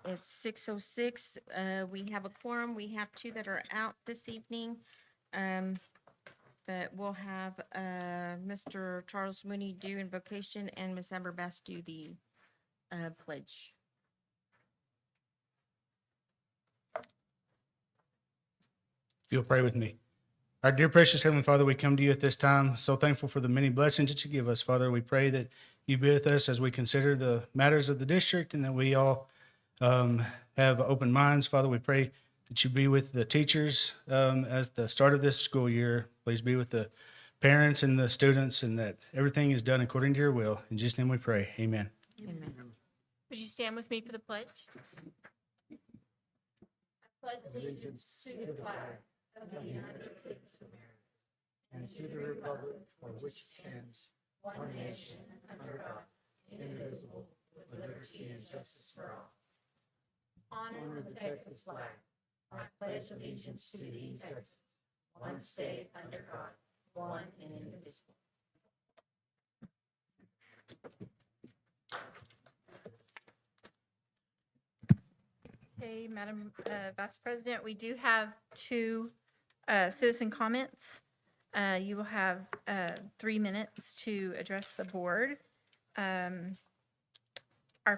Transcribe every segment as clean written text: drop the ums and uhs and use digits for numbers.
It's 6:06. We have a quorum. We have two that are out this evening. But we'll have Mr. Charles Mooney do invocation and Miss Amber Bass do the pledge. If you'll pray with me. Our dear precious Heavenly Father, we come to you at this time, so thankful for the many blessings that you give us. Father, we pray that you be with us as we consider the matters of the district and that we all have open minds. Father, we pray that you be with the teachers at the start of this school year. Please be with the parents and the students, and that everything is done according to your will. In Jesus' name we pray. Amen. Amen. Would you stand with me for the pledge? I pledge allegiance to the flag of the United States of America and to the republic for which it stands, one nation, under God, indivisible, with liberty and justice for all. Honor the Texas flag. I pledge allegiance to thee, Texas, one state under God, one and indivisible. Okay, Madam Vice President, we do have two citizen comments. You will have 3 minutes to address the board. Our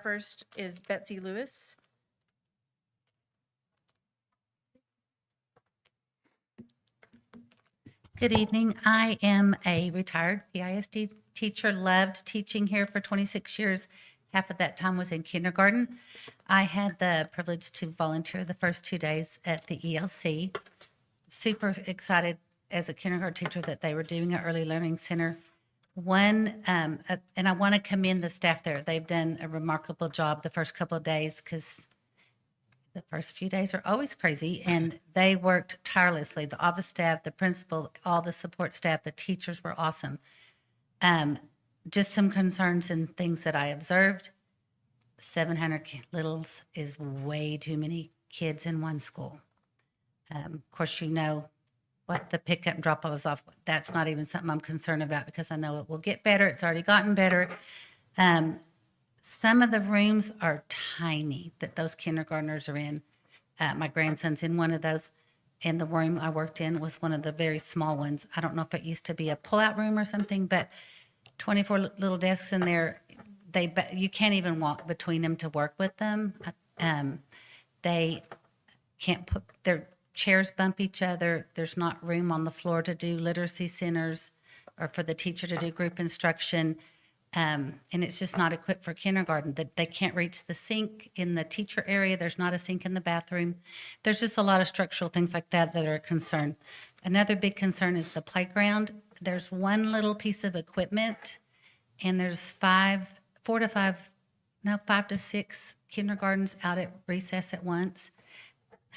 first is Betsy Lewis. Good evening. I am a retired PISD teacher, loved teaching here for 26 years. Half of that time was in kindergarten. I had the privilege to volunteer the first 2 days at the ELC. Super excited as a kindergarten teacher that they were doing an early learning center. And I want to commend the staff there. They've done a remarkable job the first couple of days because the first few days are always crazy, and they worked tirelessly. The office staff, the principal, all the support staff, the teachers were awesome. Just some concerns and things that I observed. 700 littles is way too many kids in one school. Of course, you know what the pickup and drop offs off. That's not even something I'm concerned about because I know it will get better. It's already gotten better. Some of the rooms are tiny that those kindergartners are in. My grandson's in one of those, and the room I worked in was one of the very small ones. I don't know if it used to be a pull-out room or something, but 24 little desks in there. You can't even walk between them to work with them. They can't put their chairs bump each other. There's not room on the floor to do literacy centers or for the teacher to do group instruction. And it's just not equipped for kindergarten. That they can't reach the sink in the teacher area. There's not a sink in the bathroom. There's just a lot of structural things like that that are a concern. Another big concern is the playground. There's one little piece of equipment, and there's 5 to 6 kindergartens out at recess at once.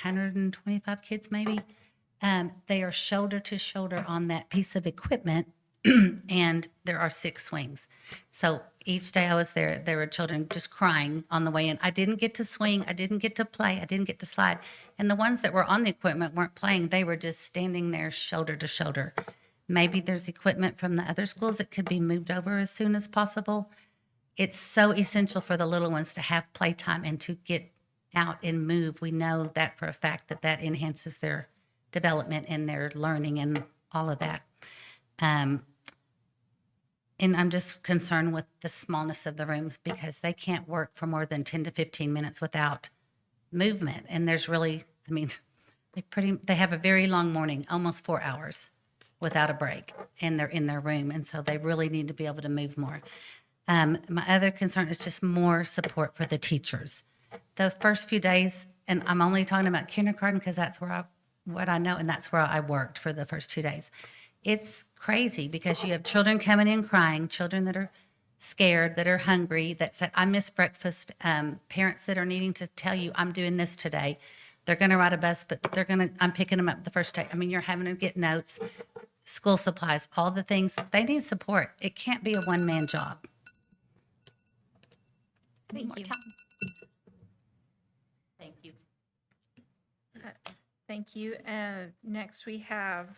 125 kids maybe. They are shoulder to shoulder on that piece of equipment. And there are 6 swings. So each day I was there were children just crying on the way in. I didn't get to swing. I didn't get to play. I didn't get to slide. And the ones that were on the equipment weren't playing. They were just standing there shoulder to shoulder. Maybe there's equipment from the other schools that could be moved over as soon as possible. It's so essential for the little ones to have playtime and to get out and move. We know that for a fact that enhances their development and their learning and all of that. And I'm just concerned with the smallness of the rooms because they can't work for more than 10 to 15 minutes without movement. And there's really, they have a very long morning, almost 4 hours without a break, and they're in their room. And so they really need to be able to move more. My other concern is just more support for the teachers. The first few days, and I'm only talking about kindergarten because that's what I know, and that's where I worked for the first 2 days. It's crazy because you have children coming in crying, children that are scared, that are hungry, that said, I missed breakfast, parents that are needing to tell you, I'm doing this today. They're going to ride a bus, but I'm picking them up the first day. You're having to get notes, school supplies, all the things. They need support. It can't be a one-man job. Thank you. Thank you. Thank you. Next we have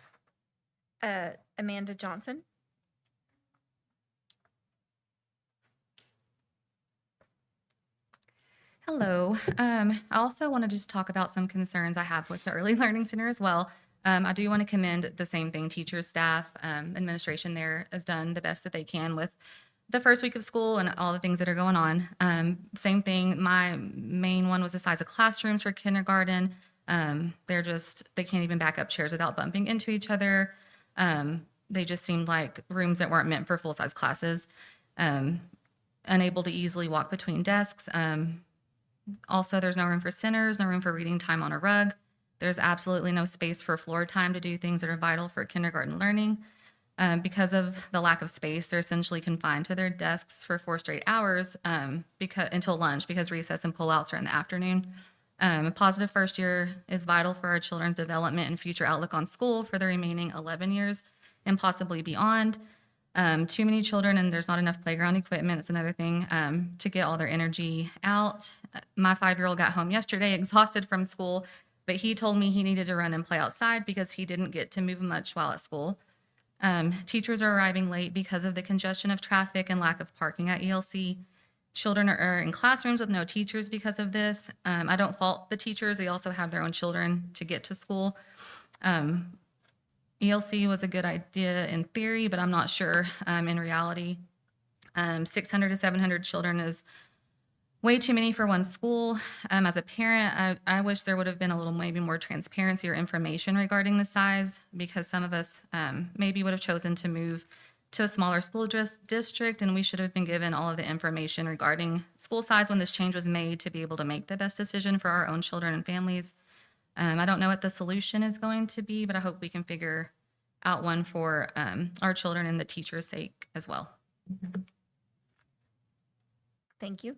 Amanda Johnson. Hello. I also want to just talk about some concerns I have with the Early Learning Center as well. I do want to commend the same thing. Teachers, staff, administration there has done the best that they can with the first week of school and all the things that are going on. Same thing. My main one was the size of classrooms for kindergarten. They can't even back up chairs without bumping into each other. They just seemed like rooms that weren't meant for full size classes. Unable to easily walk between desks. Also, there's no room for centers, no room for reading time on a rug. There's absolutely no space for floor time to do things that are vital for kindergarten learning. Because of the lack of space, they're essentially confined to their desks for 4 straight hours until lunch, because recess and pullouts are in the afternoon. A positive first year is vital for our children's development and future outlook on school for the remaining 11 years and possibly beyond. Too many children, and there's not enough playground equipment. That's another thing to get all their energy out. My 5-year-old got home yesterday exhausted from school, but he told me he needed to run and play outside because he didn't get to move much while at school. Teachers are arriving late because of the congestion of traffic and lack of parking at ELC. Children are in classrooms with no teachers because of this. I don't fault the teachers. They also have their own children to get to school. ELC was a good idea in theory, but I'm not sure in reality. 600 to 700 children is way too many for one school. As a parent, I wish there would have been a little maybe more transparency or information regarding the size, because some of us maybe would have chosen to move to a smaller school district, and we should have been given all of the information regarding school size when this change was made to be able to make the best decision for our own children and families. I don't know what the solution is going to be, but I hope we can figure out one for our children and the teachers' sake as well. Thank you.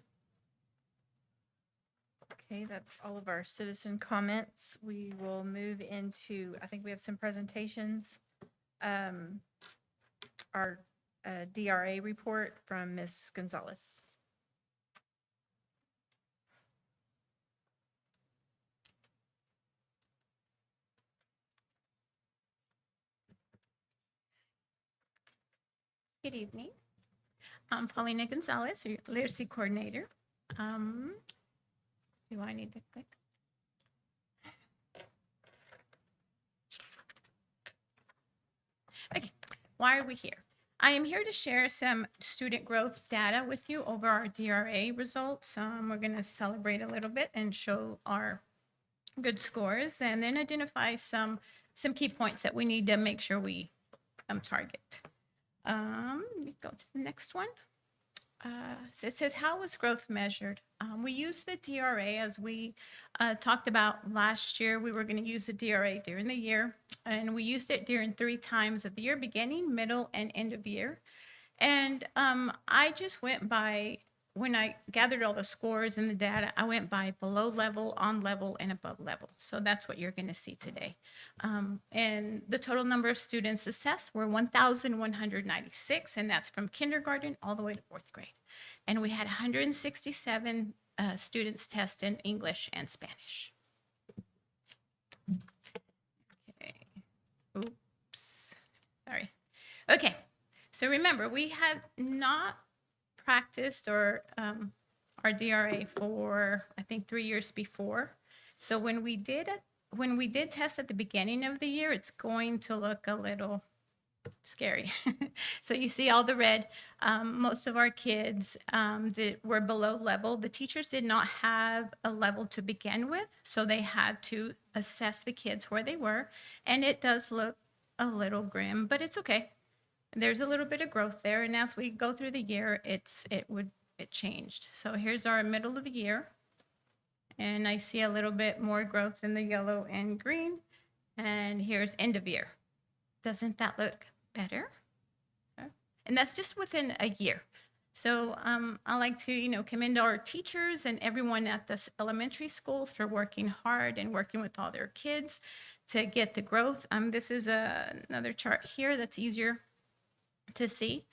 Okay, that's all of our citizen comments. We will move into, I think we have some presentations. Our DRA report from Ms. Gonzalez. Good evening. I'm Paulina Gonzalez, your literacy coordinator. Do I need to click? Okay, why are we here? I am here to share some student growth data with you over our DRA results. We're going to celebrate a little bit and show our good scores, and then identify some key points that we need to make sure we target. Let me go to the next one. So it says, how was growth measured? We used the DRA as we talked about last year. We were going to use the DRA during the year, and we used it during 3 times of the year, beginning, middle, and end of year. And I just went by, when I gathered all the scores and the data, I went by below level, on level, and above level. So that's what you're going to see today. And the total number of students assessed were 1,196, and that's from kindergarten all the way to 4th grade. And we had 167 students test in English and Spanish. Okay. Oops. Sorry. Okay. So remember, we have not practiced or our DRA for, I think, 3 years before. So when we did test at the beginning of the year, it's going to look a little scary. So you see all the red. Most of our kids were below level. The teachers did not have a level to begin with, so they had to assess the kids where they were. And it does look a little grim, but it's okay. There's a little bit of growth there, and as we go through the year, it changed. So here's our middle of the year, and I see a little bit more growth in the yellow and green. And here's end of year. Doesn't that look better? And that's just within a year. So I like to, commend our teachers and everyone at this elementary schools for working hard and working with all their kids to get the growth. This is another chart here that's easier to see.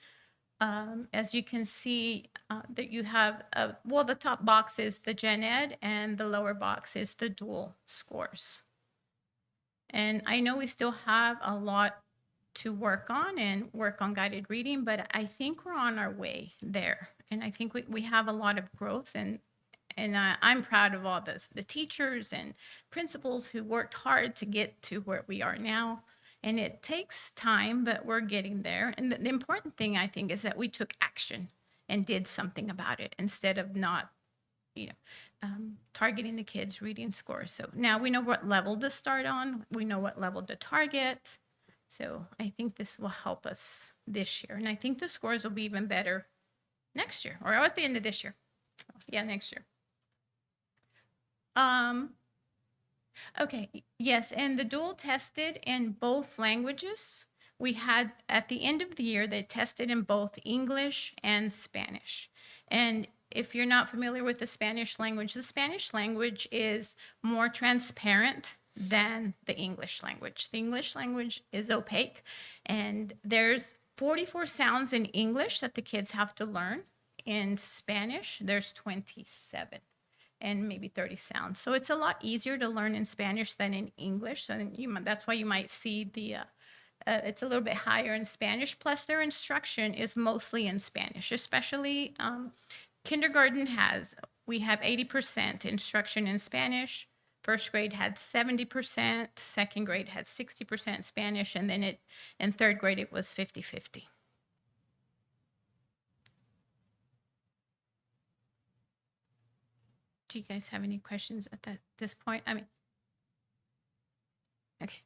As you can see, that you have, the top box is the gen ed and the lower box is the dual scores. And I know we still have a lot to work on and work on guided reading, but I think we're on our way there. And I think we have a lot of growth, and And I'm proud of all this, the teachers and principals who worked hard to get to where we are now. And it takes time, but we're getting there. And the important thing, I think, is that we took action and did something about it instead of not, targeting the kids' reading scores. So now we know what level to start on. We know what level to target. So I think this will help us this year. And I think the scores will be even better next year or at the end of this year. Yeah, next year. Okay, yes, and the dual tested in both languages. We had at the end of the year, they tested in both English and Spanish. And if you're not familiar with the Spanish language is more transparent than the English language. The English language is opaque, and there's 44 sounds in English that the kids have to learn. In Spanish, there's 27 and maybe 30 sounds. So it's a lot easier to learn in Spanish than in English. So that's why you might see it's a little bit higher in Spanish. Plus, their instruction is mostly in Spanish, especially kindergarten we have 80% instruction in Spanish. First grade had 70%, second grade had 60% Spanish, and then in third grade it was 50-50. Do you guys have any questions at this point? Okay.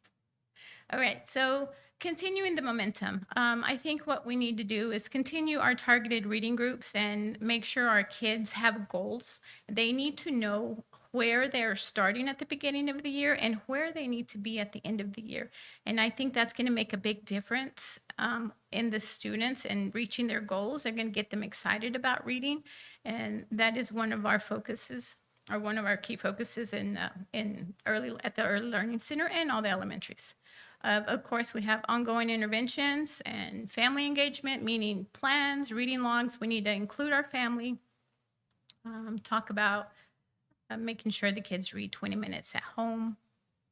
All right, so continuing the momentum. I think what we need to do is continue our targeted reading groups and make sure our kids have goals. They need to know where they're starting at the beginning of the year and where they need to be at the end of the year. And I think that's going to make a big difference in the students and reaching their goals. They're going to get them excited about reading. And that is one of our focuses, or one of our key focuses at the Early Learning Center and all the elementaries. Of course, we have ongoing interventions and family engagement, meaning plans, reading logs. We need to include our family, talk about making sure the kids read 20 minutes at home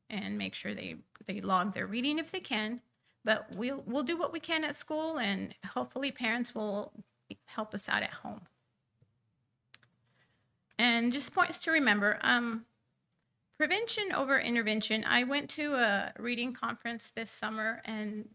and make sure they log their reading if they can. But we'll do what we can at school, and hopefully parents will help us out at home. And just points to remember, prevention over intervention. I went to a reading conference this summer, and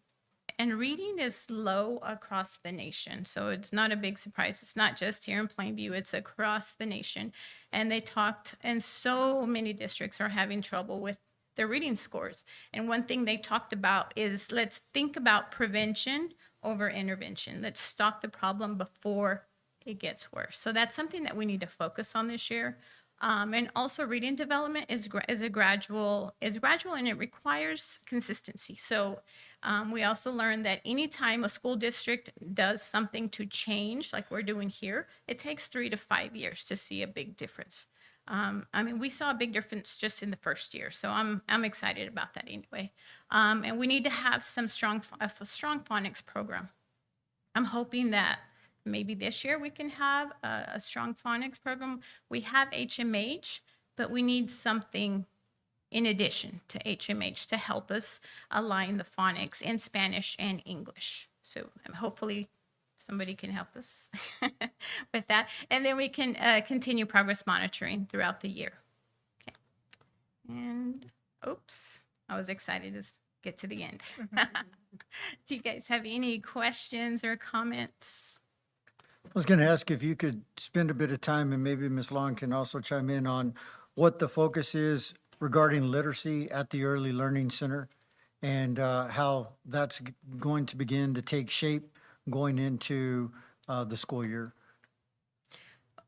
reading is low across the nation. So it's not a big surprise. It's not just here in Plainview, it's across the nation. And they talked, and so many districts are having trouble with their reading scores. And one thing they talked about is let's think about prevention over intervention. Let's stop the problem before it gets worse. So that's something that we need to focus on this year. And also reading development is gradual and it requires consistency. So we also learned that anytime a school district does something to change, like we're doing here, it takes 3 to 5 years to see a big difference. We saw a big difference just in the first year, so I'm excited about that anyway. And we need to have a strong phonics program. I'm hoping that maybe this year we can have a strong phonics program. We have HMH, but we need something in addition to HMH to help us align the phonics in Spanish and English. So hopefully somebody can help us with that. And then we can continue progress monitoring throughout the year. Okay. And oops, I was excited to get to the end. Do you guys have any questions or comments? I was going to ask if you could spend a bit of time, and maybe Ms. Long can also chime in on what the focus is regarding literacy at the Early Learning Center and how that's going to begin to take shape going into the school year.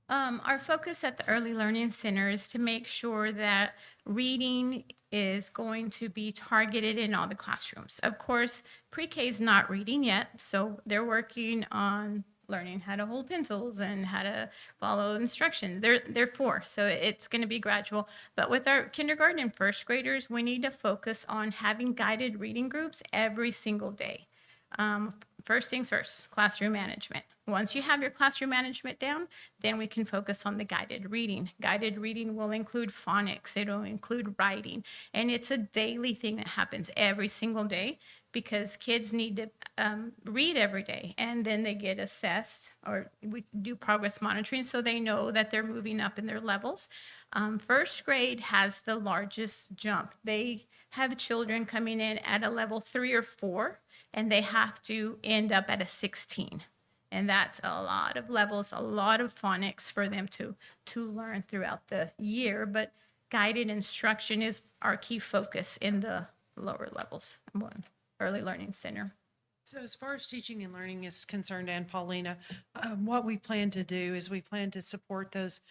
Our focus at the Early Learning Center is to make sure that reading is going to be targeted in all the classrooms. Of course, pre-K is not reading yet, so they're working on learning how to hold pencils and how to follow instructions. They're 4, so it's going to be gradual. But with our kindergarten and first graders, we need to focus on having guided reading groups every single day. first things first, classroom management. Once you have your classroom management down, then we can focus on the guided reading. Guided reading will include phonics, it'll include writing, and it's a daily thing that happens every single day because kids need to read every day, and then they get assessed, or we do progress monitoring so they know that they're moving up in their levels. First grade has the largest jump. They have children coming in at a level 3 or 4, and they have to end up at a 16. And that's a lot of levels, a lot of phonics for them to learn throughout the year. But guided instruction is our key focus in the lower levels, early learning center. So as far as teaching and learning is concerned, and Paulina, what we plan to do is we plan to support those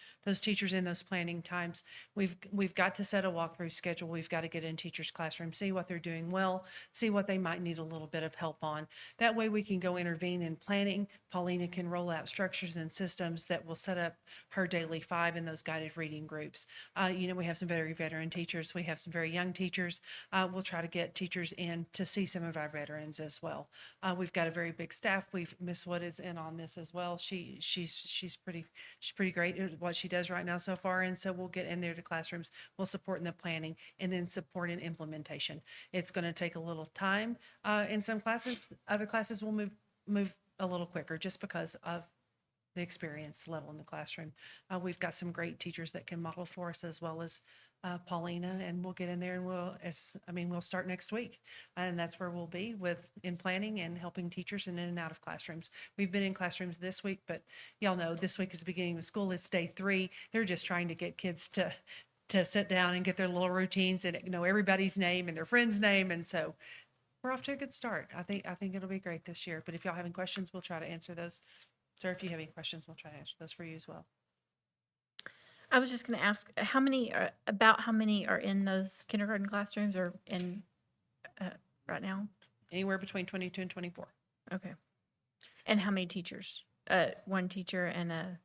teachers in those planning times. We've got to set a walkthrough schedule. We've got to get in teachers' classrooms, see what they're doing well, see what they might need a little bit of help on. That way we can go intervene in planning. Paulina can roll out structures and systems that will set up her daily 5 in those guided reading groups. We have some very veteran teachers. We have some very young teachers. We'll try to get teachers in to see some of our veterans as well. We've got a very big staff. Miss Wood is in on this as well. She's pretty great at what she does right now so far. And so we'll get in there to classrooms. We'll support in the planning and then support in implementation. It's going to take a little time in some classes. Other classes will move a little quicker just because of the experience level in the classroom. We've got some great teachers that can model for us as well as Paulina, and we'll get in there and we'll start next week. And that's where we'll be in planning and helping teachers in and out of classrooms. We've been in classrooms this week, but y'all know this week is the beginning of school. It's day 3. They're just trying to get kids to sit down and get their little routines and know everybody's name and their friend's name. And so we're off to a good start. I think it'll be great this year. But if y'all have any questions, we'll try to answer those. Sir, if you have any questions, we'll try to answer those for you as well. I was just going to ask how many are in those kindergarten classrooms or in right now? Anywhere between 22 and 24. Okay. And how many teachers? One teacher and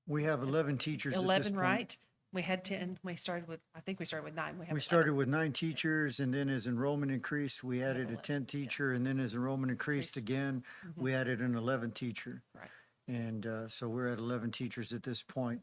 We have 11 teachers at this 11, point. right? We had 10. I think we started with 9. We started with 9 teachers, and then as enrollment increased, we added a 10th teacher, and then as enrollment increased again, we added an 11th teacher. Right. And so we're at 11 teachers at this point.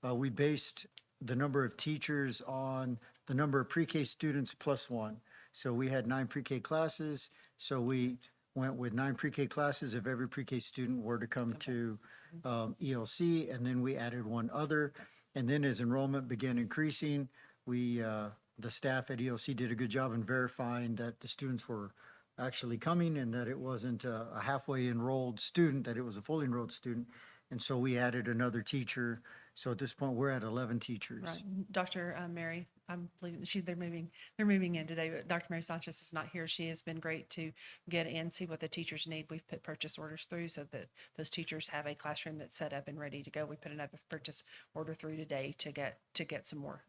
We based the number of teachers on the number of pre-K students plus 1. So we had 9 pre-K classes, so we went with 9 pre-K classes if every pre-K student were to come to ELC, and then we added 1 other. And then as enrollment began increasing, the staff at ELC did a good job in verifying that the students were actually coming and that it wasn't a halfway enrolled student, that it was a fully enrolled student. And so we added another teacher. So at this point, we're at 11 teachers. Right. Dr. Mary, I'm believing they're moving in today, but Dr. Mary Sanchez is not here. She has been great to get in, see what the teachers need. We've put purchase orders through so that those teachers have a classroom that's set up and ready to go. We put another purchase order through today to get some more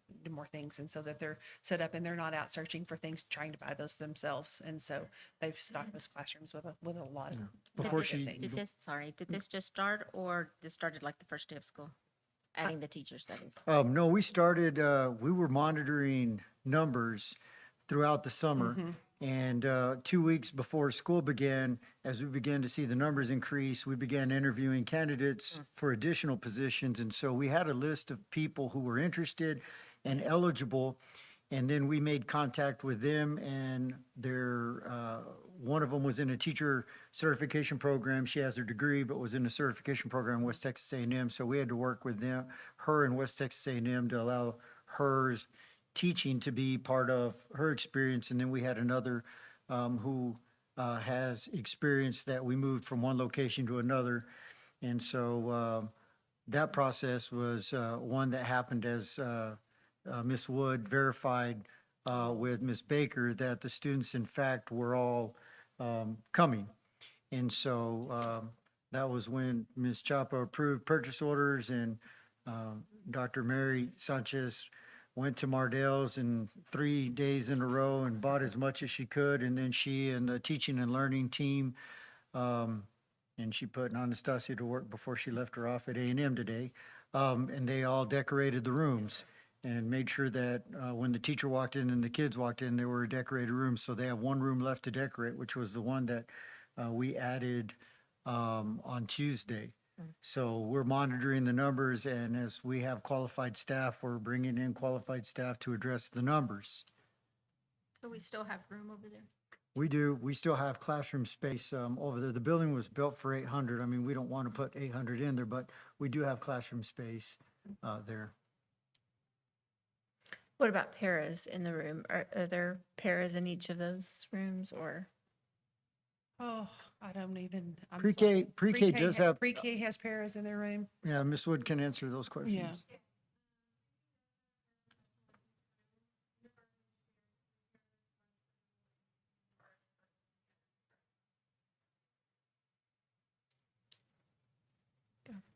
things, and so that they're set up and they're not out searching for things, trying to buy those themselves. And so they've stocked those classrooms with a lot of Before good she- things. Did this just start or this started like the first day of school? Adding the teachers, that is. No, we started, we were monitoring numbers throughout the summer. And 2 weeks before school began, as we began to see the numbers increase, we began interviewing candidates for additional positions. And so we had a list of people who were interested and eligible. And then we made contact with them, and one of them was in a teacher certification program. She has her degree, but was in a certification program in West Texas A&M. So we had to work with her in West Texas A&M to allow her teaching to be part of her experience. And then we had another who has experience that we moved from one location to another. And so that process was one that happened as Ms. Wood verified with Ms. Baker that the students, in fact, were all coming. And so that was when Ms. Chapa approved purchase orders, and Dr. Mary Sanchez went to Mardell's in 3 days in a row and bought as much as she could. And then she and the teaching and learning team, and she put Anastasia to work before she left her off at A&M today. And they all decorated the rooms and made sure that when the teacher walked in and the kids walked in, there were decorated rooms. So they have 1 room left to decorate, which was the one that we added on Tuesday. So we're monitoring the numbers, and as we have qualified staff, we're bringing in qualified staff to address the numbers. So we still have room over there. We do, we still have classroom space over there. The building was built for 800. I mean, we don't want to put 800 in there, but we do have classroom space there. What about paras in the room? Are there paras in each of those rooms or? Oh, I don't even, I'm sorry. Pre-K does have, Pre-K has paras in their room. yeah, Ms. Wood can answer those questions.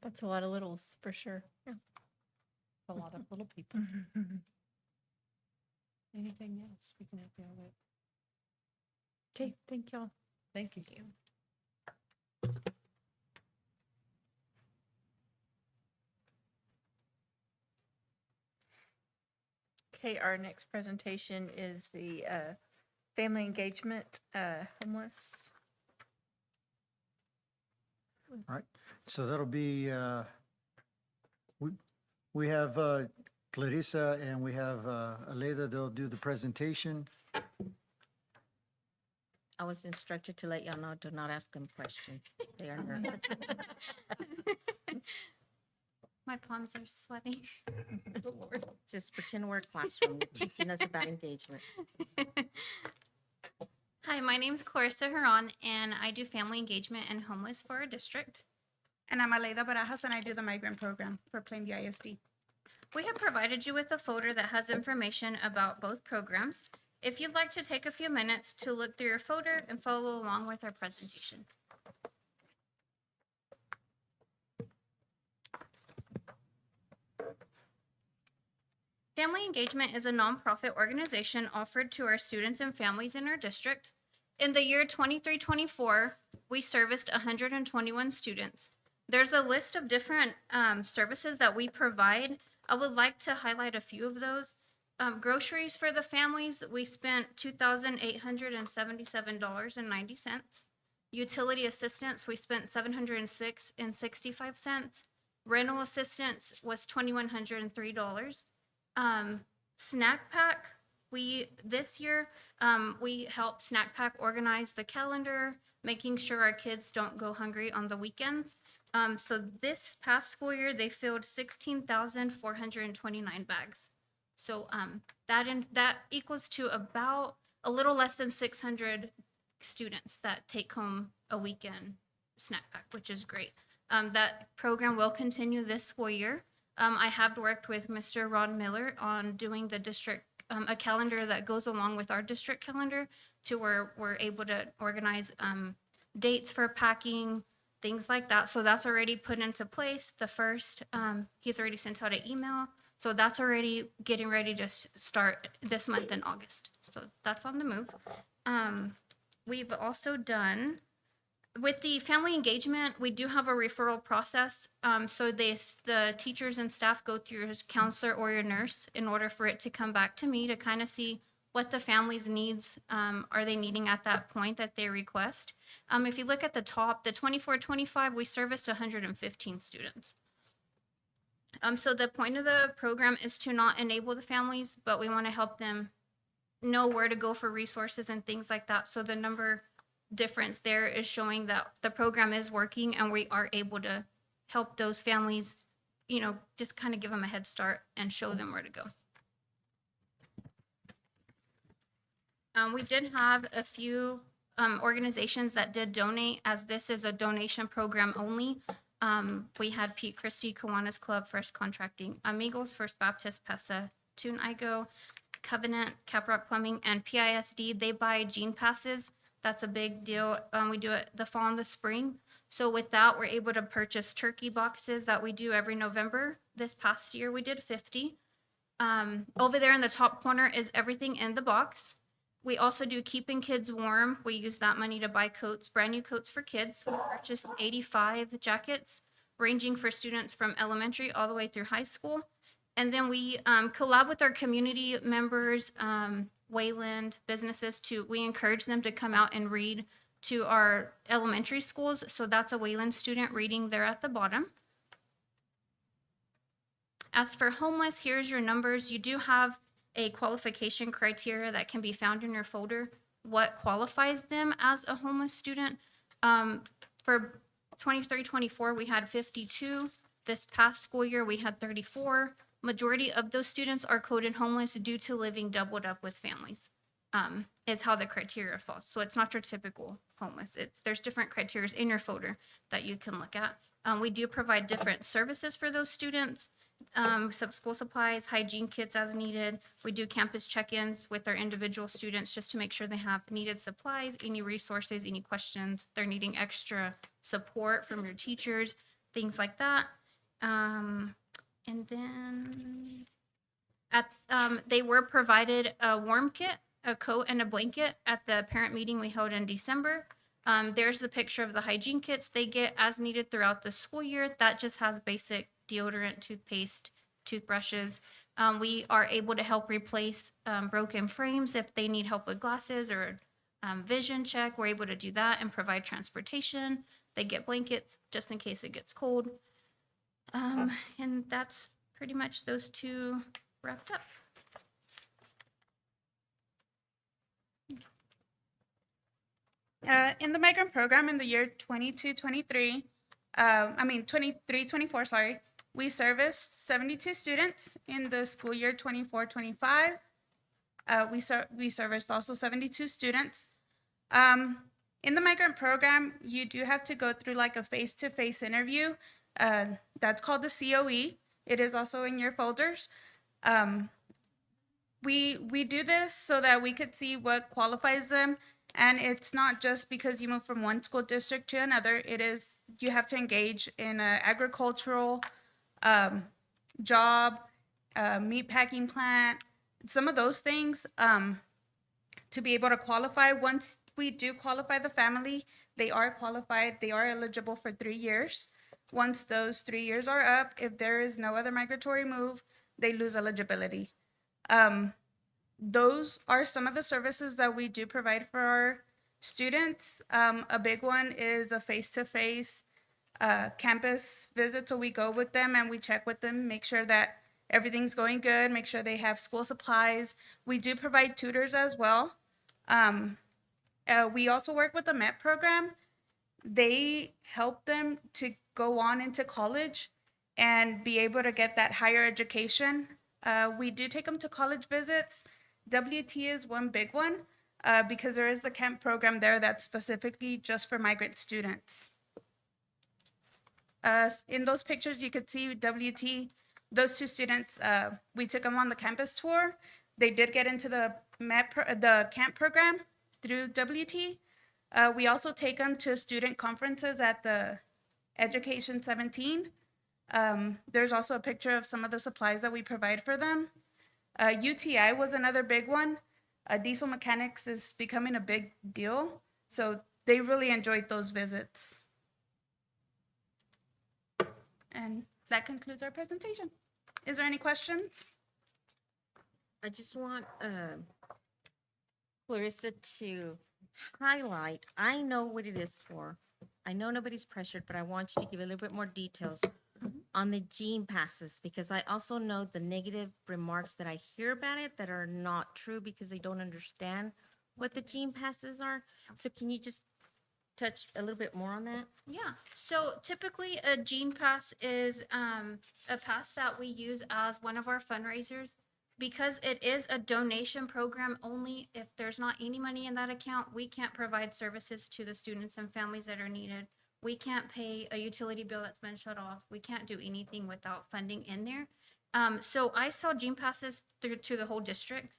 That's a lot of littles for sure. Yeah. A lot of little people. Anything else we can help you with? Okay, thank y'all. Thank you. Okay, our next presentation is the family engagement homeless. All right, so that'll be, we have Clarissa and we have Aleda, they'll do the presentation. I was instructed to let y'all know, do not ask them questions. They are nervous. My palms are sweating. Just pretend we're a classroom. You're teaching us about engagement. Hi, my name's Clarissa Huron, and I do family engagement and homeless for our district. And I'm Aleida Barajas, and I do the migrant program for Plainview ISD. We have provided you with a folder that has information about both programs. If you'd like to take a few minutes to look through your folder and follow along with our presentation. Family Engagement is a nonprofit organization offered to our students and families in our district. In the year 23-24, we serviced 121 students. There's a list of different services that we provide. I would like to highlight a few of those. Groceries for the families, we spent $2,877.90. Utility assistance, we spent $706.65. Rental assistance was $2,103. Snack pack, this year we helped Snack Pack organize the calendar, making sure our kids don't go hungry on the weekends. So this past school year, they filled 16,429 bags. So that equals to about a little less than 600 students that take home a weekend snack pack, which is great. That program will continue this school year. I have worked with Mr. Ron Miller on doing the district, a calendar that goes along with our district calendar to where we're able to organize dates for packing, things like that. So that's already put into place. The first, he's already sent out an email. So that's already getting ready to start this month in August. So that's on the move. We've also done, with the family engagement, we do have a referral process. So the teachers and staff go through your counselor or your nurse in order for it to come back to me to kind of see what the family's needs are they needing at that point that they request. If you look at the top, the 24-25, we serviced 115 students. So the point of the program is to not enable the families, but we want to help them know where to go for resources and things like that. So the number difference there is showing that the program is working and we are able to help those families, you know, just kind of give them a head start and show them where to go. We did have a few organizations that did donate, as this is a donation program only. We had Pete Christie, Kiwanis Club, First Contracting, Amigos, First Baptist, PESA, Tune Igo, Covenant, Caprock Plumbing, and PISD. They buy gene passes. That's a big deal. We do it the fall and the spring. So with that, we're able to purchase turkey boxes that we do every November. This past year, we did 50. Over there in the top corner is everything in the box. We also do Keeping Kids Warm. We use that money to buy coats, brand new coats for kids. We purchased 85 jackets, ranging for students from elementary all the way through high school. And then we collab with our community members, Wayland, businesses, we encourage them to come out and read to our elementary schools. So that's a Wayland student reading there at the bottom. As for homeless, here's your numbers. You do have a qualification criteria that can be found in your folder. What qualifies them as a homeless student? For 23-24, we had 52. This past school year, we had 34. Majority of those students are coded homeless due to living doubled up with families. Is how the criteria falls. So it's not your typical homeless. There's different criteria in your folder that you can look at. We do provide different services for those students. Some school supplies, hygiene kits as needed. We do campus check-ins with our individual students just to make sure they have needed supplies, any resources, any questions, they're needing extra support from your teachers, things like that. And then they were provided a warm kit, a coat, and a blanket at the parent meeting we held in December. There's the picture of the hygiene kits they get as needed throughout the school year. That just has basic deodorant, toothpaste, toothbrushes. We are able to help replace broken frames if they need help with glasses or vision check. We're able to do that and provide transportation. They get blankets just in case it gets cold. And that's pretty much those two wrapped up. In the migrant program in the year 22-23, 23-24, sorry, we serviced 72 students. In the school year 24-25, we serviced also 72 students. In the migrant program, you do have to go through like a face-to-face interview. That's called the COE. It is also in your folders. We do this so that we could see what qualifies them. And it's not just because you move from one school district to another. It is, you have to engage in an agricultural job, meat packing plant, some of those things to be able to qualify. Once we do qualify the family, they are qualified, they are eligible for 3 years. Once those 3 years are up, if there is no other migratory move, they lose eligibility. Those are some of the services that we do provide for our students. A big one is a face-to-face campus visit. So we go with them and we check with them, make sure that everything's going good, make sure they have school supplies. We do provide tutors as well. We also work with the MET program. They help them to go on into college and be able to get that higher education. We do take them to college visits. WT is one big one because there is the camp program there that's specifically just for migrant students. In those pictures, you could see WT, those two students, we took them on the campus tour. They did get into the camp program through WT. We also take them to student conferences at the Education 17. There's also a picture of some of the supplies that we provide for them. UTI was another big one. Diesel mechanics is becoming a big deal, so they really enjoyed those visits. And that concludes our presentation. Is there any questions? I just want Clarissa to highlight, I know what it is for. I know nobody's pressured, but I want you to give a little bit more details on the gene passes, because I also know the negative remarks that I hear about it that are not true because they don't understand what the gene passes are. So can you just touch a little bit more on that? Yeah, so typically a Gene Pass is a pass that we use as one of our fundraisers. Because it is a donation program only, if there's not any money in that account, we can't provide services to the students and families that are needed. We can't pay a utility bill that's been shut off. We can't do anything without funding in there. So I sell Gene Passes through to the whole district.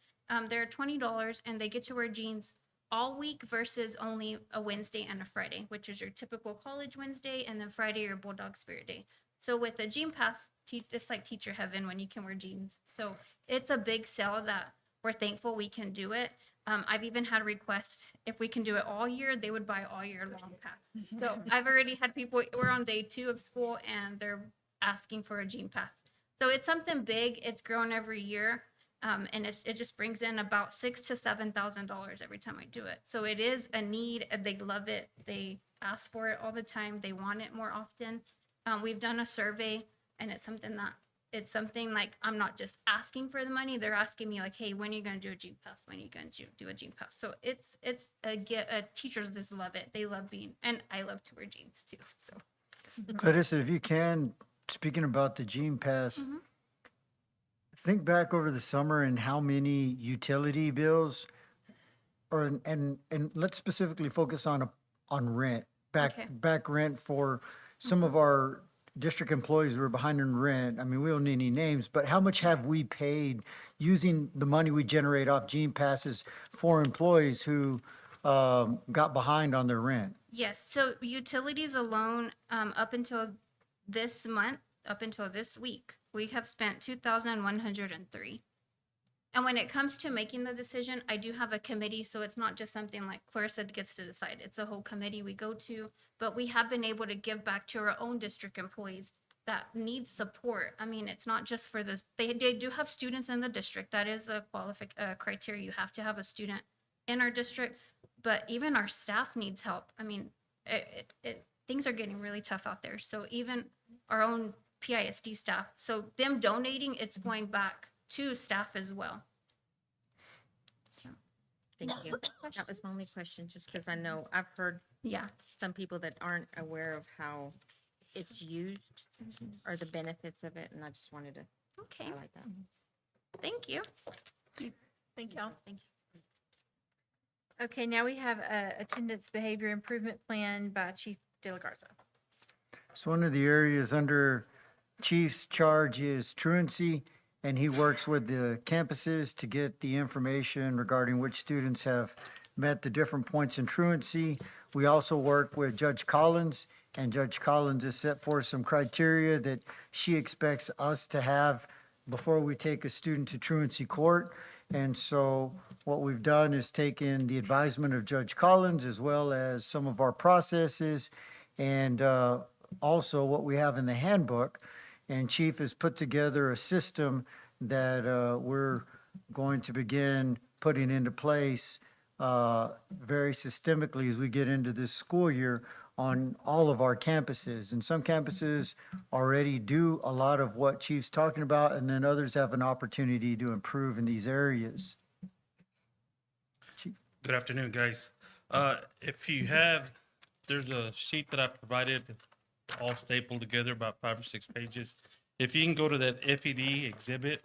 They're $20 and they get to wear jeans all week versus only a Wednesday and a Friday, which is your typical college Wednesday, and then Friday your Bulldog Spirit Day. So with the Gene Pass, it's like teacher heaven when you can wear jeans. So it's a big sale that we're thankful we can do it. I've even had requests, if we can do it all year, they would buy all year long pass. So I've already had people, we're on day 2 of school and they're asking for a Gene Pass. So it's something big. It's grown every year. And it just brings in about $6,000 to $7,000 every time I do it. So it is a need. They love it. They ask for it all the time. They want it more often. We've done a survey, and it's something like I'm not just asking for the money. They're asking me like, "Hey, when are you going to do a Gene Pass? When are you going to do a Gene Pass?" So it's teachers just love it. They love being, and I love to wear jeans too. So Clarissa, if you can, speaking about the Gene Pass, think back over the summer and how many utility bills, or and let's specifically focus on rent, Okay. back rent for some of our district employees who are behind in rent. I mean, we don't need any names, but how much have we paid using the money we generate off Gene Passes for employees who got behind on their rent? yes, so utilities alone, up until this month, up until this week, we have spent 2,103. And when it comes to making the decision, I do have a committee, so it's not just something like Clarissa gets to decide. It's a whole committee we go to, but we have been able to give back to our own district employees that need support. I mean, it's not just for this, they do have students in the district. That is a criteria. You have to have a student in our district, but even our staff needs help. I mean, things are getting really tough out there. So even our own PISD staff, so them donating, it's going back to staff as well. So, Thank you. That was my only question, just because I know I've heard yeah. some people that aren't aware of how it's used or the benefits of it, and I just wanted to Okay. highlight that. Thank you. Thank y'all. Thank you. Okay, now we have a attendance behavior improvement plan by Chief De La Garza. So one of the areas under Chief's charge is truancy, and he works with the campuses to get the information regarding which students have met the different points in truancy. We also work with Judge Collins, and Judge Collins has set forth some criteria that she expects us to have before we take a student to truancy court. And so what we've done is taken the advisement of Judge Collins as well as some of our processes and also what we have in the handbook. And Chief has put together a system that we're going to begin putting into place very systemically as we get into this school year on all of our campuses. And some campuses already do a lot of what Chief's talking about, and then others have an opportunity to improve in these areas. Chief. Good afternoon, guys. If you have, there's a sheet that I provided, all stapled together, about 5 or 6 pages. If you can go to that FED exhibit,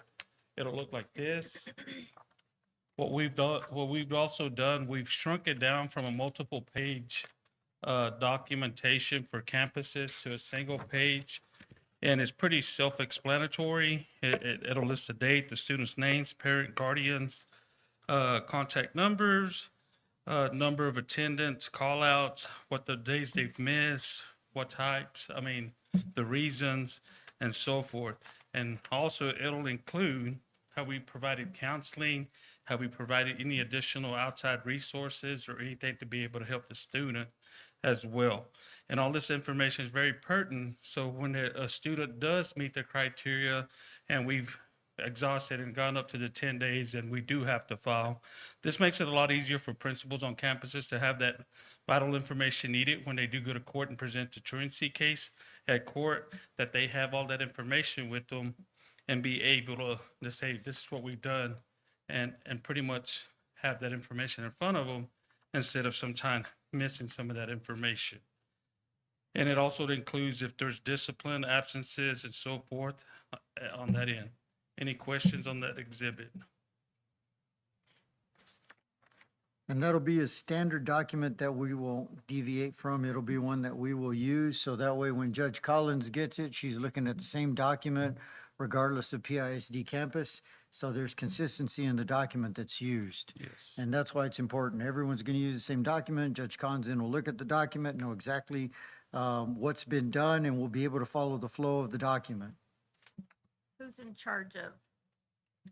it'll look like this. What we've also done, we've shrunk it down from a multiple page documentation for campuses to a single page. And it's pretty self-explanatory. It'll list the date, the students' names, parent, guardians, contact numbers, number of attendance, call-outs, what the days they've missed, what types, I mean, the reasons, and so forth. And also, it'll include how we provided counseling, how we provided any additional outside resources or anything to be able to help the student as well. And all this information is very pertinent, so when a student does meet the criteria and we've exhausted and gone up to the 10 days and we do have to file, this makes it a lot easier for principals on campuses to have that vital information needed when they do go to court and present the truancy case at court, that they have all that information with them and be able to say, this is what we've done, and pretty much have that information in front of them instead of sometimes missing some of that information. And it also includes if there's discipline, absences, and so forth on that end. Any questions on that exhibit? And that'll be a standard document that we won't deviate from. It'll be one that we will use. So that way, when Judge Collins gets it, she's looking at the same document regardless of PISD campus. So there's consistency in the document that's used. Yes. And that's why it's important. Everyone's going to use the same document. Judge Collins then will look at the document, know exactly what's been done, and we'll be able to follow the flow of the document. Who's in charge of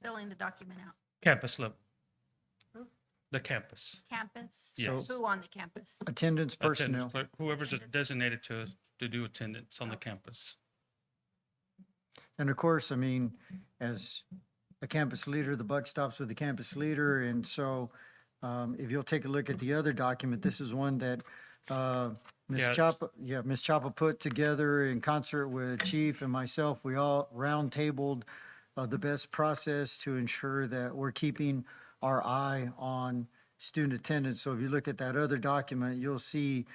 filling the document out? Campus level. Who? The campus. Campus? Yes. Who on the campus? Attendance personnel. Attendance clerk, whoever's designated to do attendance on the campus. And of course, I mean, as a campus leader, the buck stops with the campus leader. And so if you'll take a look at the other document, this is one that Ms. Yeah, Chapa, Ms. Chapa put together in concert with Chief and myself. We all round tabled the best process to ensure that we're keeping our eye on student attendance. So if you look at that other document, you'll see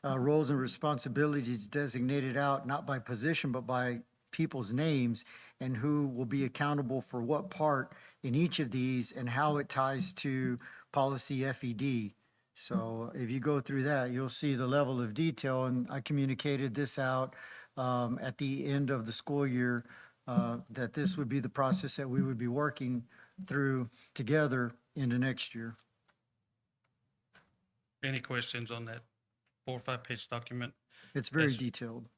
roles and responsibilities designated out, not by position, but by people's names and who will be accountable for what part in each of these and how it ties to policy FED. So if you go through that, you'll see the level of detail, and I communicated this out at the end of the school year, that this would be the process that we would be working through together into next year. Any questions on that 4 or 5 page document? It's very Yes. detailed.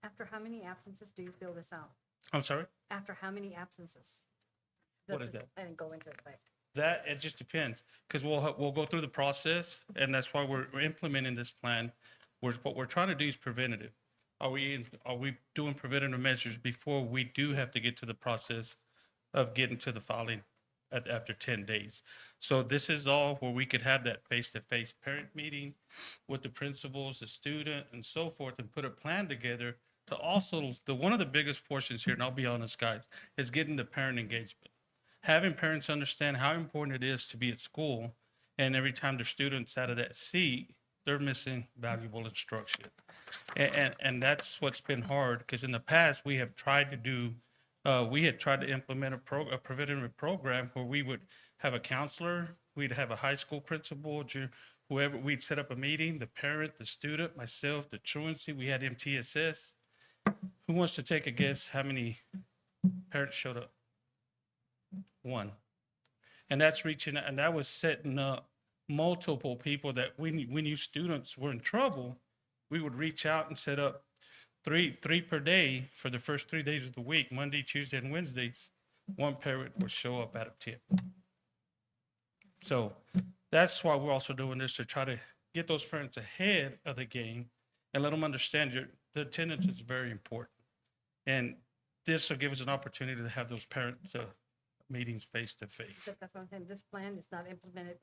After how many absences do you fill this out? I'm sorry? After how many absences? What does is this that? plan go into effect? That, it just depends, because we'll go through the process, and that's why we're implementing this plan. What we're trying to do is preventative. Are we doing preventative measures before we do have to get to the process of getting to the filing after 10 days? So this is all where we could have that face-to-face parent meeting with the principals, the student, and so forth, and put a plan together to also, one of the biggest portions here, and I'll be honest, guys, is getting the parent engagement. Having parents understand how important it is to be at school, and every time their student's out of that seat, they're missing valuable instruction. And that's what's been hard, because in the past, we had tried to implement a preventative program where we would have a counselor, we'd have a high school principal, whoever, we'd set up a meeting, the parent, the student, myself, the truancy, we had MTSS. Who wants to take a guess how many parents showed up? One. And that's and that was setting up multiple people that we knew students were in trouble. We would reach out and set up three per day for the first 3 days of the week, Monday, Tuesday, and Wednesdays. One parent would show up out of 10. So that's why we're also doing this, to try to get those parents ahead of the game and let them understand the attendance is very important. And this will give us an opportunity to have those parents meetings face to face. That's what I'm saying. This plan is not implemented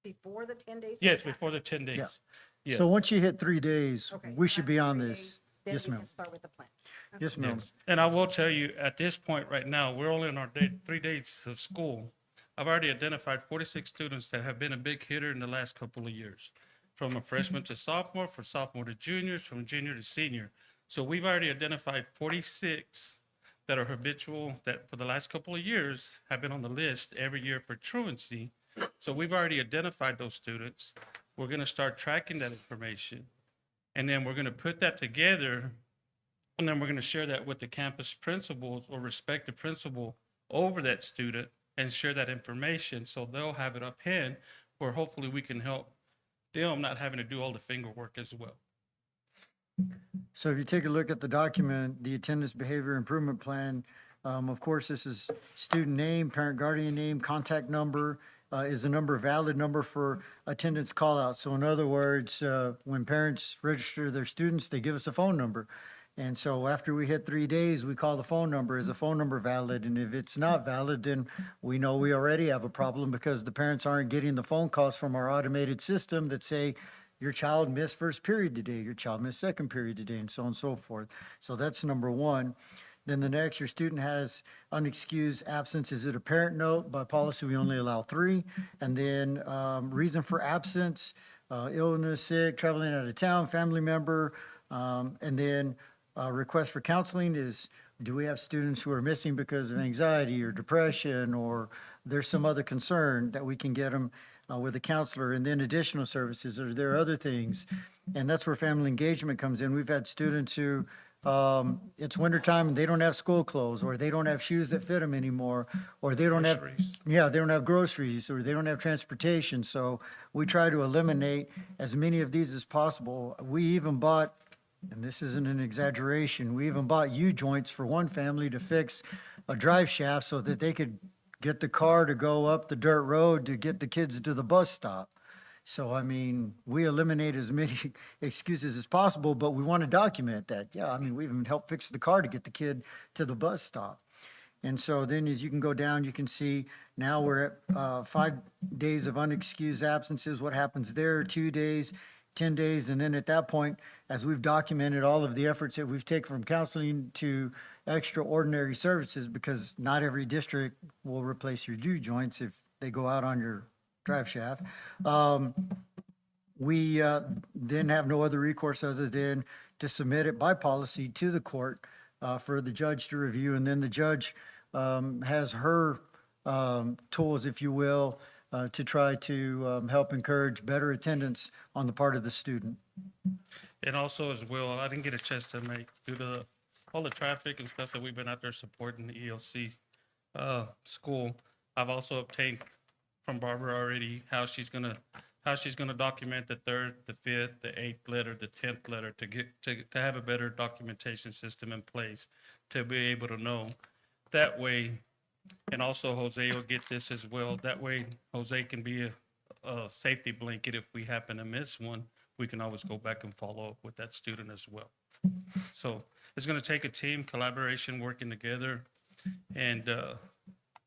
before the 10 days? or Yes, after? before the 10 days. Yes. So once you hit 3 days, Okay, we should be after on 3 this. days, then Yes, we ma'am. can start with the plan. Yes, ma'am. Yes. And I will tell you, at this point right now, we're only in our 3 days of school. I've already identified 46 students that have been a big hitter in the last couple of years, from a freshman to sophomore, from sophomore to juniors, from junior to senior. So we've already identified 46 that are habitual, that for the last couple of years have been on the list every year for truancy. So we've already identified those students. We're going to start tracking that information. And then we're going to put that together, and then we're going to share that with the campus principals or respective principal over that student and share that information, so they'll have it up hand, where hopefully we can help them not having to do all the finger work as well. So if you take a look at the document, the attendance behavior improvement plan, of course, this is student name, parent guardian name, contact number, is the number valid number for attendance call out. So in other words, when parents register their students, they give us a phone number. And so after we hit 3 days, we call the phone number. Is the phone number valid? And if it's not valid, then we know we already have a problem, because the parents aren't getting the phone calls from our automated system that say, your child missed first period today, your child missed second period today, and so on and so forth. So that's number one. Then the next, your student has unexcused absence. Is it a parent note? By policy, we only allow 3. And then reason for absence, illness, sick, traveling out of town, family member. And then request for counseling is, do we have students who are missing because of anxiety or depression, or there's some other concern that we can get them with a counselor? And then additional services, are there other things? And that's where family engagement comes in. We've had students who, it's wintertime and they don't have school clothes, or they don't have shoes that fit them anymore, or they don't have, Groceries. yeah, they don't have groceries, or they don't have transportation. So we try to eliminate as many of these as possible. We even bought, and this isn't an exaggeration, we even bought U-joints for one family to fix a drive shaft so that they could get the car to go up the dirt road to get the kids to the bus stop. So, I mean, we eliminate as many excuses as possible, but we want to document that. Yeah, I mean, we even helped fix the car to get the kid to the bus stop. And so then as you can go down, you can see now we're at 5 days of unexcused absences. What happens there? 2 days, 10 days. And then at that point, as we've documented all of the efforts that we've taken from counseling to extraordinary services, because not every district will replace your juke joints if they go out on your drive shaft. We then have no other recourse other than to submit it by policy to the court for the judge to review. And then the judge has her tools, if you will, to try to help encourage better attendance on the part of the student. And also as well, I didn't get a chance to make, due to all the traffic and stuff that we've been out there supporting the ELC school, I've also obtained from Barbara already how she's gonna document the 3rd, the 5th, the 8th letter, the 10th letter to have a better documentation system in place to be able to know. That way, and also Jose will get this as well. That way, Jose can be a safety blanket if we happen to miss one. We can always go back and follow up with that student as well. So it's going to take a team collaboration, working together, and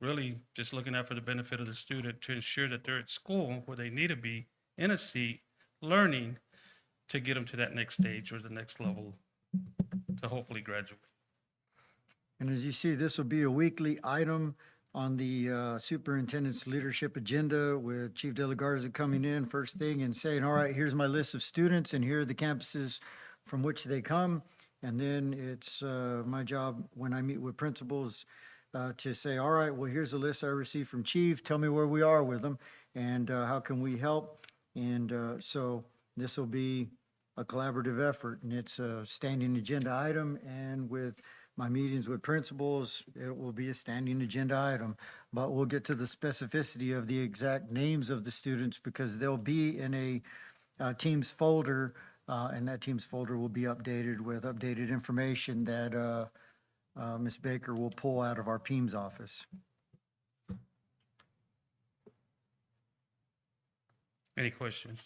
really just looking out for the benefit of the student to ensure that they're at school where they need to be, in a seat, learning to get them to that next stage or the next level to hopefully graduate. And as you see, this will be a weekly item on the superintendent's leadership agenda with Chief De La Garza coming in first thing and saying, all right, here's my list of students and here are the campuses from which they come. And then it's my job when I meet with principals to say, all right, well, here's the list I received from Chief. Tell me where we are with them and how can we help? And so this will be a collaborative effort, and it's a standing agenda item. And with my meetings with principals, it will be a standing agenda item. But we'll get to the specificity of the exact names of the students because they'll be in a Teams folder, and that Teams folder will be updated with updated information that Ms. Baker will pull out of our PEMS office. Any questions?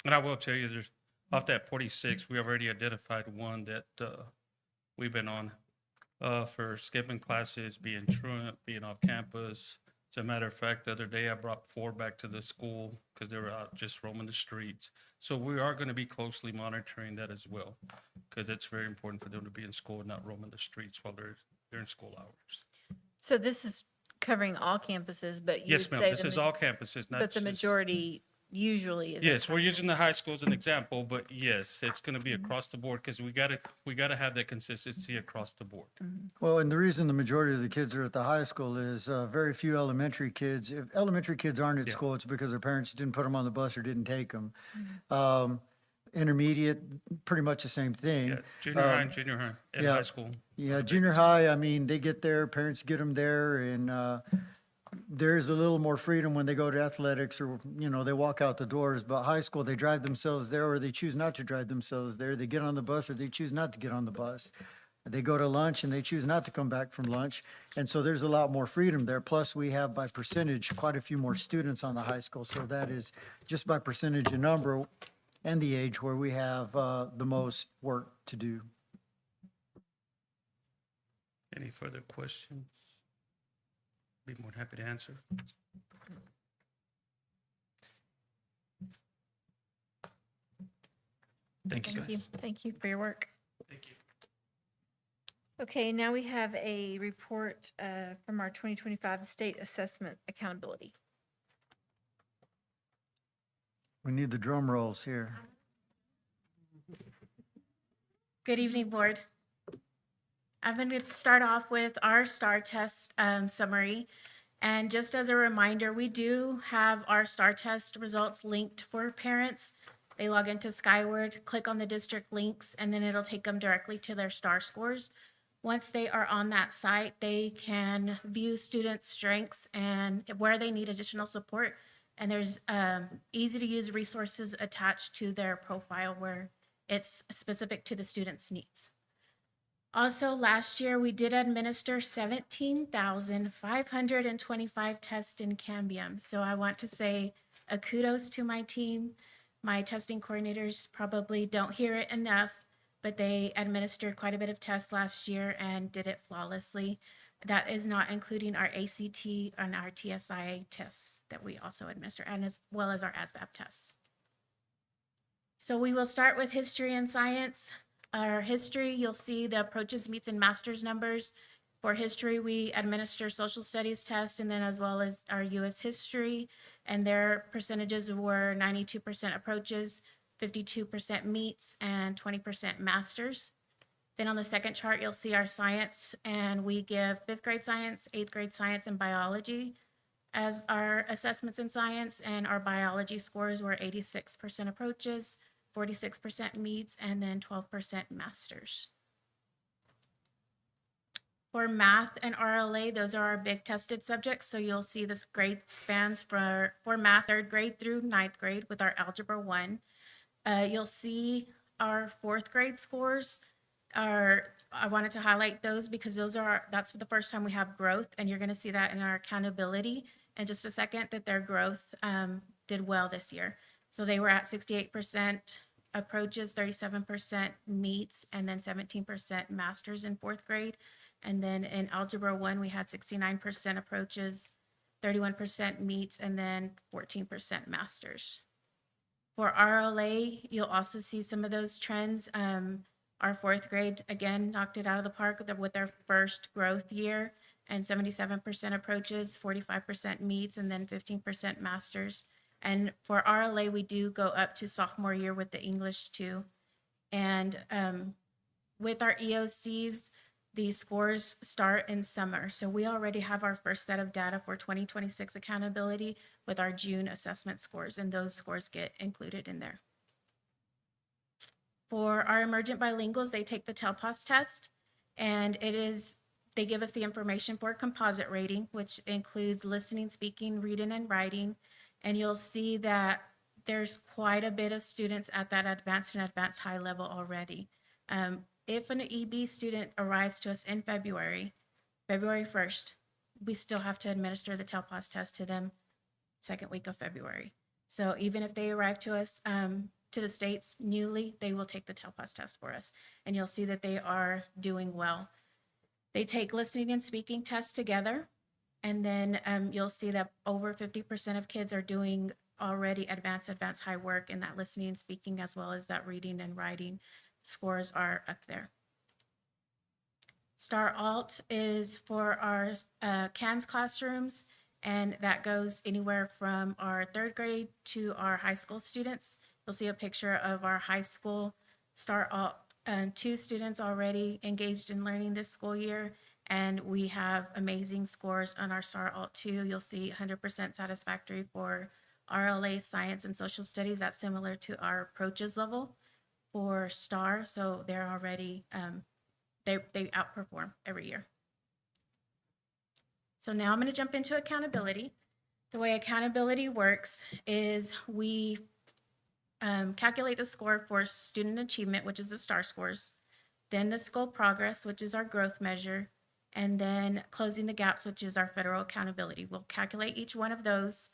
And I will tell you, there's, off that 46, we already identified one that we've been on for skipping classes, being truant, being off campus. As a matter of fact, the other day I brought 4 back to the school because they were out just roaming the streets. So we are going to be closely monitoring that as well, because it's very important for them to be in school and not roaming the streets while they're in school hours. So this is covering all campuses, but you Yes, would ma'am. say This the is ma- all campuses, not but the just. majority usually is. Yes, we're using the high school as an example, but yes, it's going to be across the board because we got to have that consistency across the board. Well, and the reason the majority of the kids are at the high school is very few elementary kids. If elementary kids aren't at Yeah. school, it's because their parents didn't put them on the bus or didn't take them. Intermediate, pretty much the same thing. Yeah, junior high and junior high and yeah. high school. Yeah, junior high, I mean, they get there, parents get them there, and there's a little more freedom when they go to athletics or, you know, they walk out the doors. But high school, they drive themselves there or they choose not to drive themselves there. They get on the bus or they choose not to get on the bus. They go to lunch and they choose not to come back from lunch. And so there's a lot more freedom there. Plus, we have by percentage quite a few more students on the high school. So that is just by percentage and number and the age where we have the most work to do. Any further questions? Be more than happy to answer. Thank you, guys. Thank you for your work. Thank you. Okay, now we have a report from our 2025 State Assessment Accountability. We need the drum rolls here. Good evening, Board. I'm going to start off with our STAR test summary. And just as a reminder, we do have our STAR test results linked for parents. They log into Skyward, click on the district links, and then it'll take them directly to their STAR scores. Once they are on that site, they can view students' strengths and where they need additional support. And there's easy to use resources attached to their profile where it's specific to the student's needs. Also, last year, we did administer 17,525 tests in Cambium. So I want to say a kudos to my team. My testing coordinators probably don't hear it enough, but they administered quite a bit of tests last year and did it flawlessly. That is not including our ACT and our TSIA tests that we also administer, and as well as our ASVAB tests. So we will start with history and science. Our history, you'll see the approaches, meets, and masters numbers. For history, we administer social studies test, and then as well as our US history, and their percentages were 92% approaches, 52% meets, and 20% masters. Then on the second chart, you'll see our science, and we give 5th grade science, 8th grade science, and biology as our assessments in science, and our biology scores were 86% approaches, 46% meets, and then 12% masters. For math and RLA, those are our big tested subjects. So you'll see this grade spans for math, 3rd grade through 9th grade with our Algebra 1. You'll see our 4th grade scores are, I wanted to highlight those because that's the first time we have growth, and you're gonna see that in our accountability in just a second, that their growth did well this year. So they were at 68% approaches, 37% meets, and then 17% masters in 4th grade. And then in Algebra 1, we had 69% approaches, 31% meets, and then 14% masters. For RLA, you'll also see some of those trends. Our 4th grade, again, knocked it out of the park with their first growth year, and 77% approaches, 45% meets, and then 15% masters. And for RLA, we do go up to sophomore year with the English too. And with our EOCs, the scores start in summer. So we already have our first set of data for 2026 accountability with our June assessment scores, and those scores get included in there. For our emergent bilinguals, they take the TELPAS test, and they give us the information for composite rating, which includes listening, speaking, reading, and writing. And you'll see that there's quite a bit of students at that advanced and advanced high level already. If an EB student arrives to us in February 1st, we still have to administer the TELPAS test to them 2nd week of February. So even if they arrive to us to the States newly, they will take the TELPAS test for us. And you'll see that they are doing well. They take listening and speaking tests together. And then you'll see that over 50% of kids are doing already advanced high work in that listening and speaking, as well as that reading and writing. Scores are up there. Star Alt is for our CANS classrooms, and that goes anywhere from our 3rd grade to our high school students. You'll see a picture of our high school Star Alt, 2 students already engaged in learning this school year, and we have amazing scores on our Star Alt 2. You'll see 100% satisfactory for RLA, science, and social studies. That's similar to our approaches level for STAR, so they're already, they outperform every year. So now I'm going to jump into accountability. The way accountability works is we calculate the score for student achievement, which is the STAR scores, then the school progress, which is our growth measure, and then closing the gaps, which is our federal accountability. We'll calculate each one of those.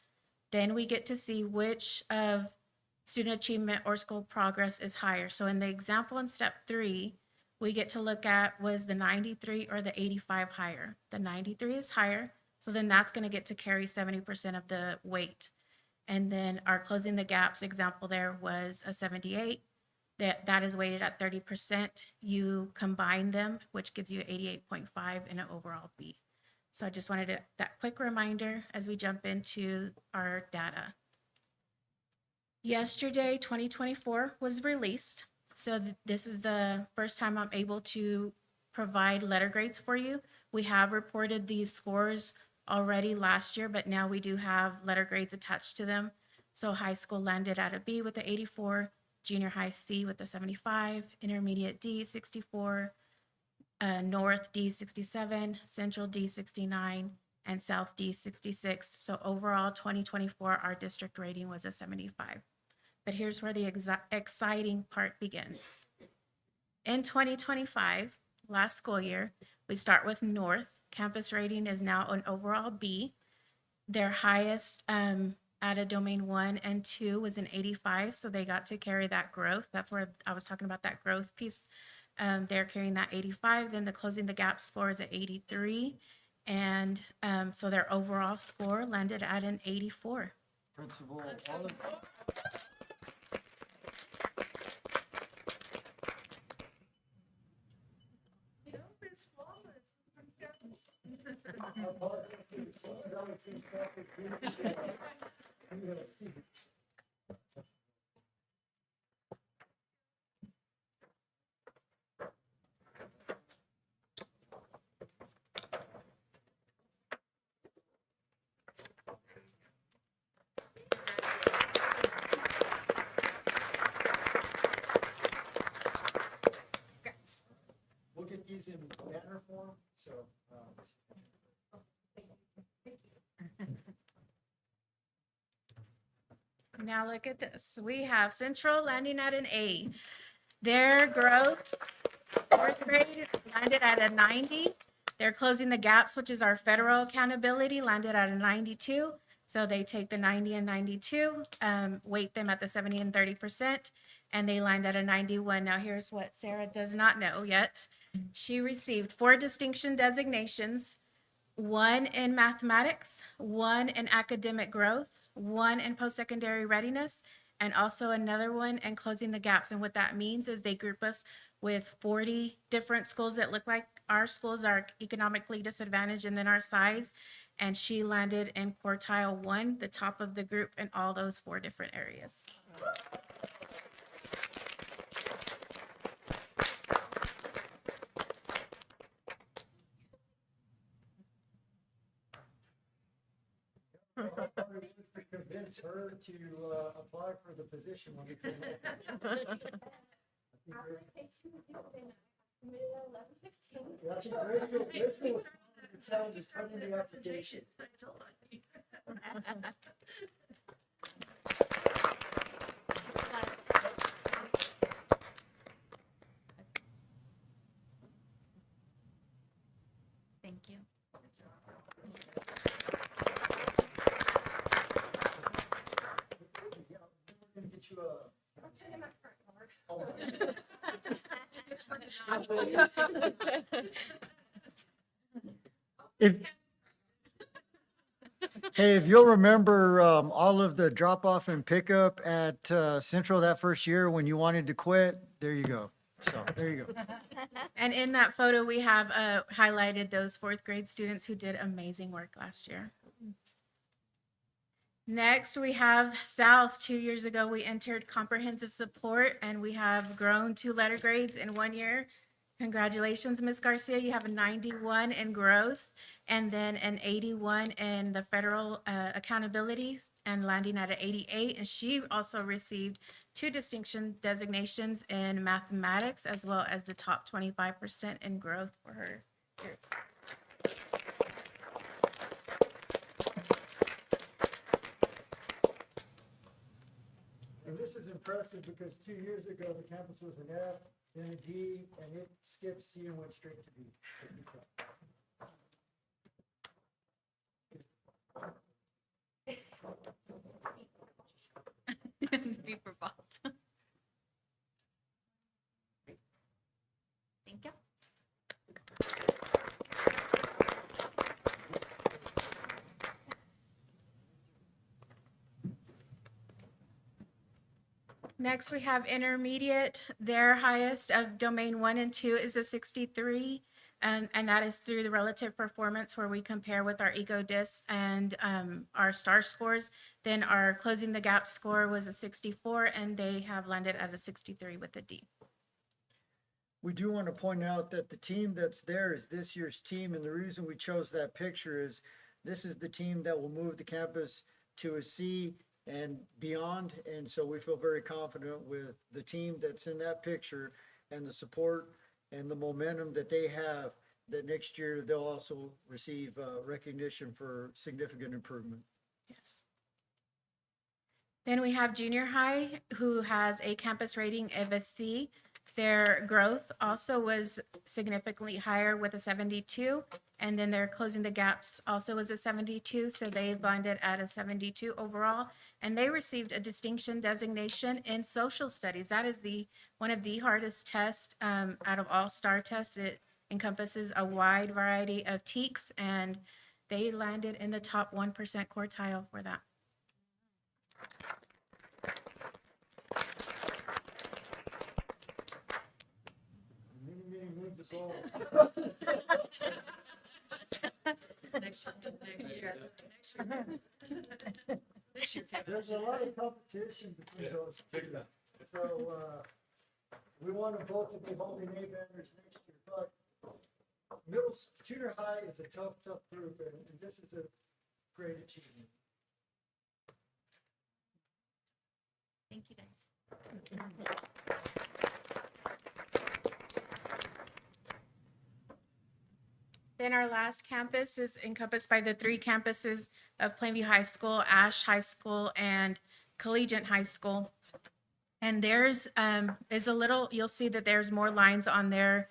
Then we get to see which of student achievement or school progress is higher. So in the example in step 3, we get to look at, was the 93 or the 85 higher? The 93 is higher, so then that's going to get to carry 70% of the weight. And then our closing the gaps example there was a 78. That is weighted at 30%. You combine them, which gives you 88.5 and an overall B. So I just wanted that quick reminder as we jump into our data. Yesterday, 2024 was released. So this is the first time I'm able to provide letter grades for you. We have reported these scores already last year, but now we do have letter grades attached to them. So high school landed at a B with a 84, junior high C with a 75, intermediate D 64, North D 67, Central D 69, and South D 66. So overall, 2024, our district rating was a 75. But here's where the exciting part begins. In 2025, last school year, we start with North. Campus rating is now an overall B. Their highest at a domain 1 and 2 was an 85, so they got to carry that growth. That's where I was talking about that growth piece. They're carrying that 85. Then the closing the gap score is at 83. And so their overall score landed at an 84. Principal, all of we'll get these in banner form, so. Now look at this. We have Central landing at an A. Their growth, fourth grade, landed at a 90. They're closing the gaps, which is our federal accountability, landed at a 92. So they take the 90 and 92, weight them at the 70 and 30%, and they land at a 91. Now here's what Sarah does not know yet. She received 4 distinction designations, 1 in mathematics, 1 in academic growth, 1 in post-secondary readiness, and also another one in closing the gaps. And what that means is they group us with 40 different schools that look like our schools are economically disadvantaged and then our size. And she landed in quartile 1, the top of the group in all those 4 different areas. Convince her to apply for the position when we come in. Thank you. If, hey, if you'll remember, all of the drop off and pickup at, Central that first year when you wanted to quit, there you go. So, there you go. And in that photo, we have highlighted those 4th grade students who did amazing work last year. Next, we have South. 2 years ago, we entered comprehensive support, and we have grown 2 letter grades in 1 year. Congratulations, Ms. Garcia. You have a 91 in growth, and then an 81 in the federal accountability, and landing at an 88. And she also received 2 distinction designations in mathematics, as well as the top 25% in growth for her group. And this is impressive because 2 years ago, the campus was an F, then a G, and it skipped C and went straight to B. B for both. Thank you. Next, we have intermediate. Their highest of domain 1 and 2 is a 63. And that is through the relative performance where we compare with our EGODIS and our STAR scores. Then our closing the gap score was a 64, and they have landed at a 63 with a D. We do want to point out that the team that's there is this year's team, and the reason we chose that picture is this is the team that will move the campus to a C and beyond, and so we feel very confident with the team that's in that picture and the support and the momentum that they have, that next year they'll also receive recognition for significant improvement. Yes. Then we have junior high, who has a campus rating of a C. Their growth also was significantly higher with a 72, and then their closing the gaps also was a 72, so they landed at a 72 overall, and they received a distinction designation in social studies. That is one of the hardest tests out of all STAR tests. It encompasses a wide variety of TEKs, and they landed in the top 1% quartile for that. There's a lot of competition between those two. So, we want them both to be holding A banners next year, but junior high is a tough group, and this is a great achievement. Thank you, guys. Then our last campus is encompassed by the 3 campuses of Plainview High School, Ash High School, and Collegiate High School. And theirs is a little, you'll see that there's more lines on their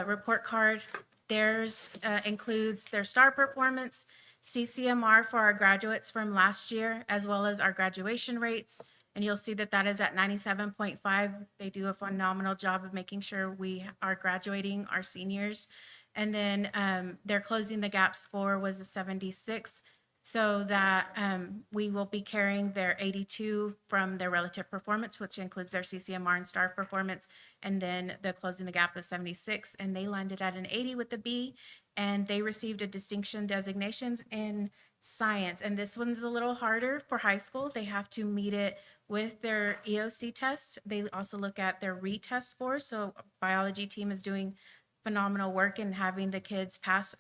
report card. Theirs includes their STAR performance, CCMR for our graduates from last year, as well as our graduation rates. And you'll see that that is at 97.5. They do a phenomenal job of making sure we are graduating our seniors. And then their closing the gap score was a 76, so that we will be carrying their 82 from their relative performance, which includes their CCMR and STAR performance, and then the closing the gap was 76, and they landed at an 80 with the B, and they received a distinction designations in science. And this one's a little harder for high school. They have to meet it with their EOC tests. They also look at their retest scores. So biology team is doing phenomenal work in having the kids pass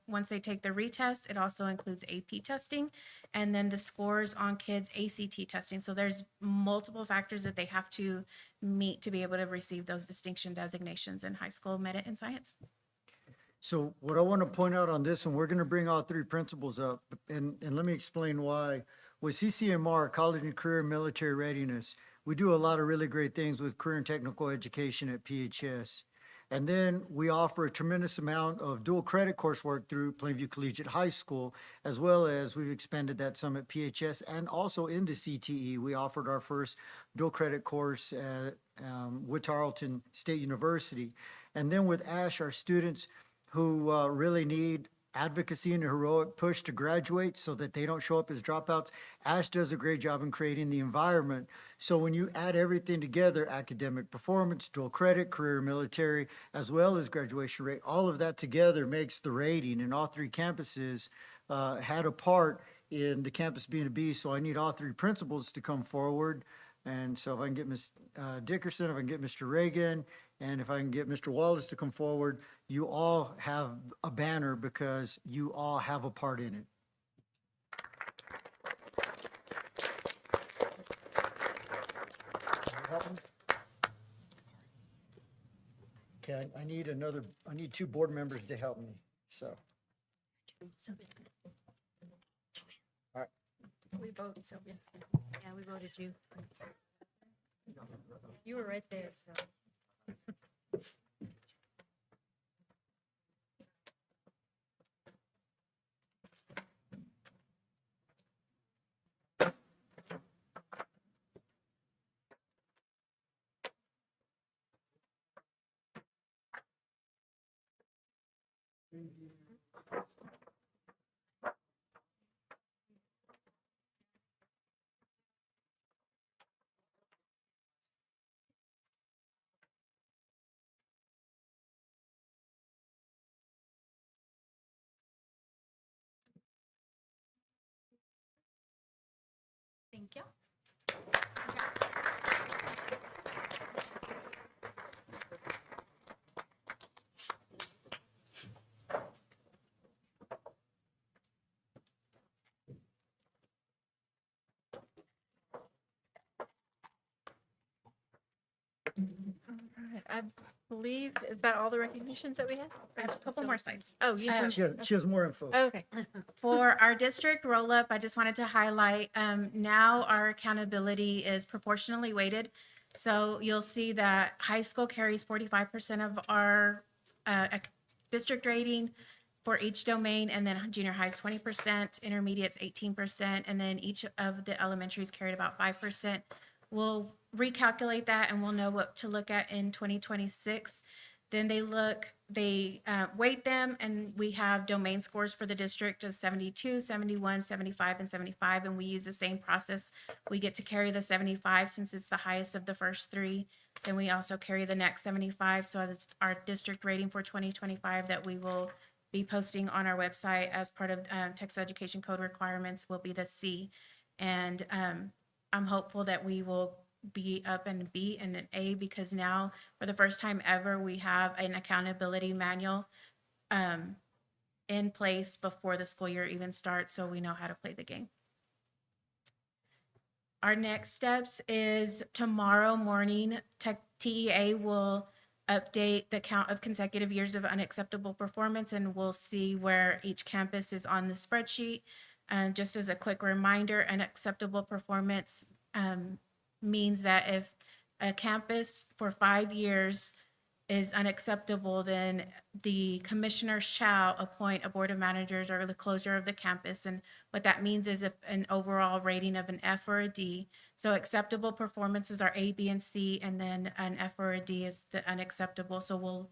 once they take the retest. It also includes AP testing, and then the scores on kids ACT testing. So there's multiple factors that they have to meet to be able to receive those distinction designations in high school merit and science. So what I want to point out on this, and we're going to bring all 3 principals up, and let me explain why. With CCMR, College and Career Military Readiness, we do a lot of really great things with career and technical education at PHS. And then we offer a tremendous amount of dual credit coursework through Plainview Collegiate High School, as well as we've expanded that some at PHS and also into CTE. We offered our first dual credit course at Witt-Tarleton State University. And then with ASH, our students who really need advocacy and a heroic push to graduate so that they don't show up as dropouts. ASH does a great job in creating the environment. So when you add everything together, academic performance, dual credit, career military, as well as graduation rate, all of that together makes the rating. And all 3 campuses had a part in the campus being a B. So I need all 3 principals to come forward. And so if I can get Ms. Dickerson, if I can get Mr. Reagan, and if I can get Mr. Wallace to come forward, you all have a banner because you all have a part in it. Okay, I need 2 board members to help me, so. All right. We voted, Sylvia. Yeah, we voted you. You were right there, so. Thank you. I believe, is that all the recognitions that we have? I have a couple more slides. Oh, you have. She has more info. Okay. For our district roll-up, I just wanted to highlight, now our accountability is proportionally weighted. So you'll see that high school carries 45% of our district rating for each domain, and then junior high is 20%, intermediate's 18%, and then each of the elementaries carried about 5%. We'll recalculate that and we'll know what to look at in 2026. Then they weight them, and we have domain scores for the district of 72, 71, 75, and 75, and we use the same process. We get to carry the 75 since it's the highest of the first three. Then we also carry the next 75, so it's our district rating for 2025 that we will be posting on our website as part of Texas Education Code requirements will be the C. And I'm hopeful that we will be up in B and an A, because now for the first time ever, we have an accountability manual in place before the school year even starts, so we know how to play the game. Our next steps is tomorrow morning, TEA will update the count of consecutive years of unacceptable performance, and we'll see where each campus is on the spreadsheet. Just as a quick reminder, unacceptable performance means that if a campus for 5 years is unacceptable, then the commissioner shall appoint a board of managers or the closure of the campus. And what that means is if an overall rating of an F or a D. So acceptable performances are A, B, and C, and then an F or a D is the unacceptable. So we'll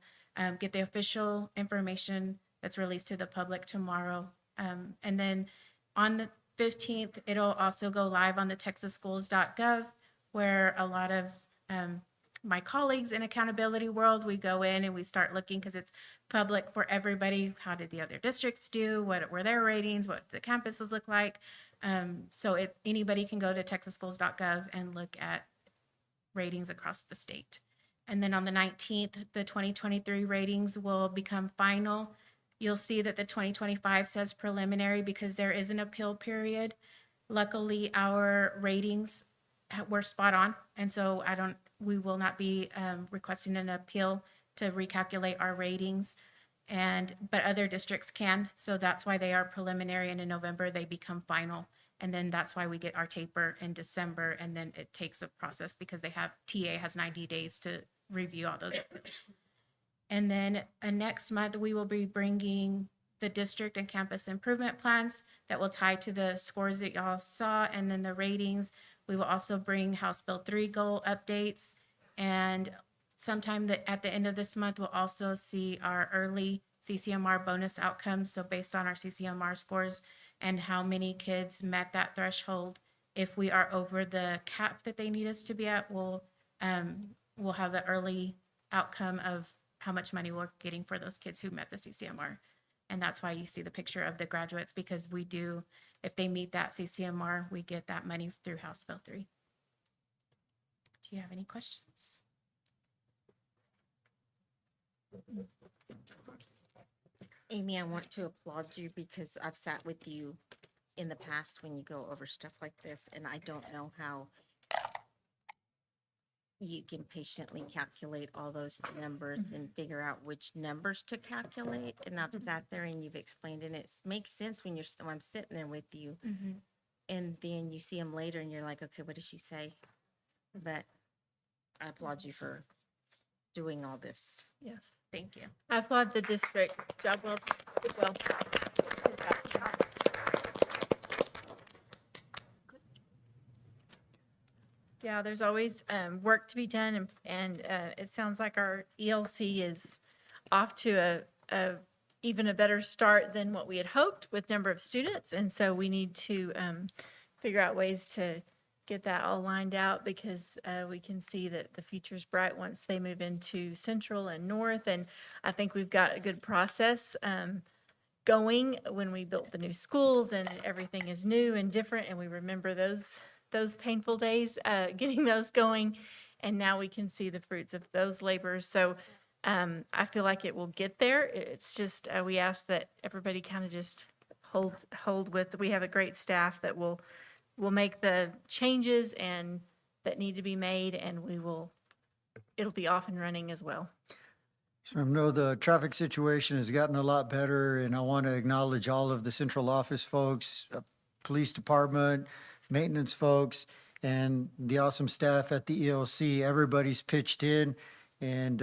get the official information that's released to the public tomorrow. And then on the 15th, it'll also go live on the texasschools.gov, where a lot of my colleagues in accountability world, we go in and we start looking, because it's public for everybody. How did the other districts do? What were their ratings? What the campuses look like? So anybody can go to texasschools.gov and look at ratings across the state. And then on the 19th, the 2023 ratings will become final. You'll see that the 2025 says preliminary because there is an appeal period. Luckily, our ratings were spot on, and so we will not be requesting an appeal to recalculate our ratings, but other districts can, so that's why they are preliminary, and in November they become final, and then that's why we get our taper in December, and then it takes a process because TA has 90 days to review all those appeals. And then next month we will be bringing the district and campus improvement plans that will tie to the scores that y'all saw, and then the ratings. We will also bring House Bill 3 goal updates, and sometime at the end of this month, we'll also see our early CCMR bonus outcomes. So based on our CCMR scores and how many kids met that threshold, if we are over the cap that they need us to be at, we'll have an early outcome of how much money we're getting for those kids who met the CCMR. And that's why you see the picture of the graduates, because we do, if they meet that CCMR, we get that money through House Bill 3. Do you have any questions? Amy, I want to applaud you because I've sat with you in the past when you go over stuff like this, and I don't know how you can patiently calculate all those numbers and figure out which numbers to calculate. And I've sat there and you've explained, and it makes sense when I'm sitting there with you, and then you see them later and you're like, okay, what did she say? But I applaud you for doing all this. Yes. Thank you. I applaud the district. Job well. Good well. Good job. Yeah, there's always work to be done, and it sounds like our ELC is off to a even a better start than what we had hoped with number of students, and so we need to figure out ways to get that all lined out, because we can see that the future's bright once they move into Central and North, and I think we've got a good process going when we built the new schools and everything is new and different, and we remember those painful days, getting those going, and now we can see the fruits of those labors. So I feel like it will get there. It's just we ask that everybody kind of just hold with. We have a great staff that will make the changes and that need to be made, and it'll be off and running as well. So I know the traffic situation has gotten a lot better, and I want to acknowledge all of the central office folks, police department, maintenance folks, and the awesome staff at the ELC. Everybody's pitched in, and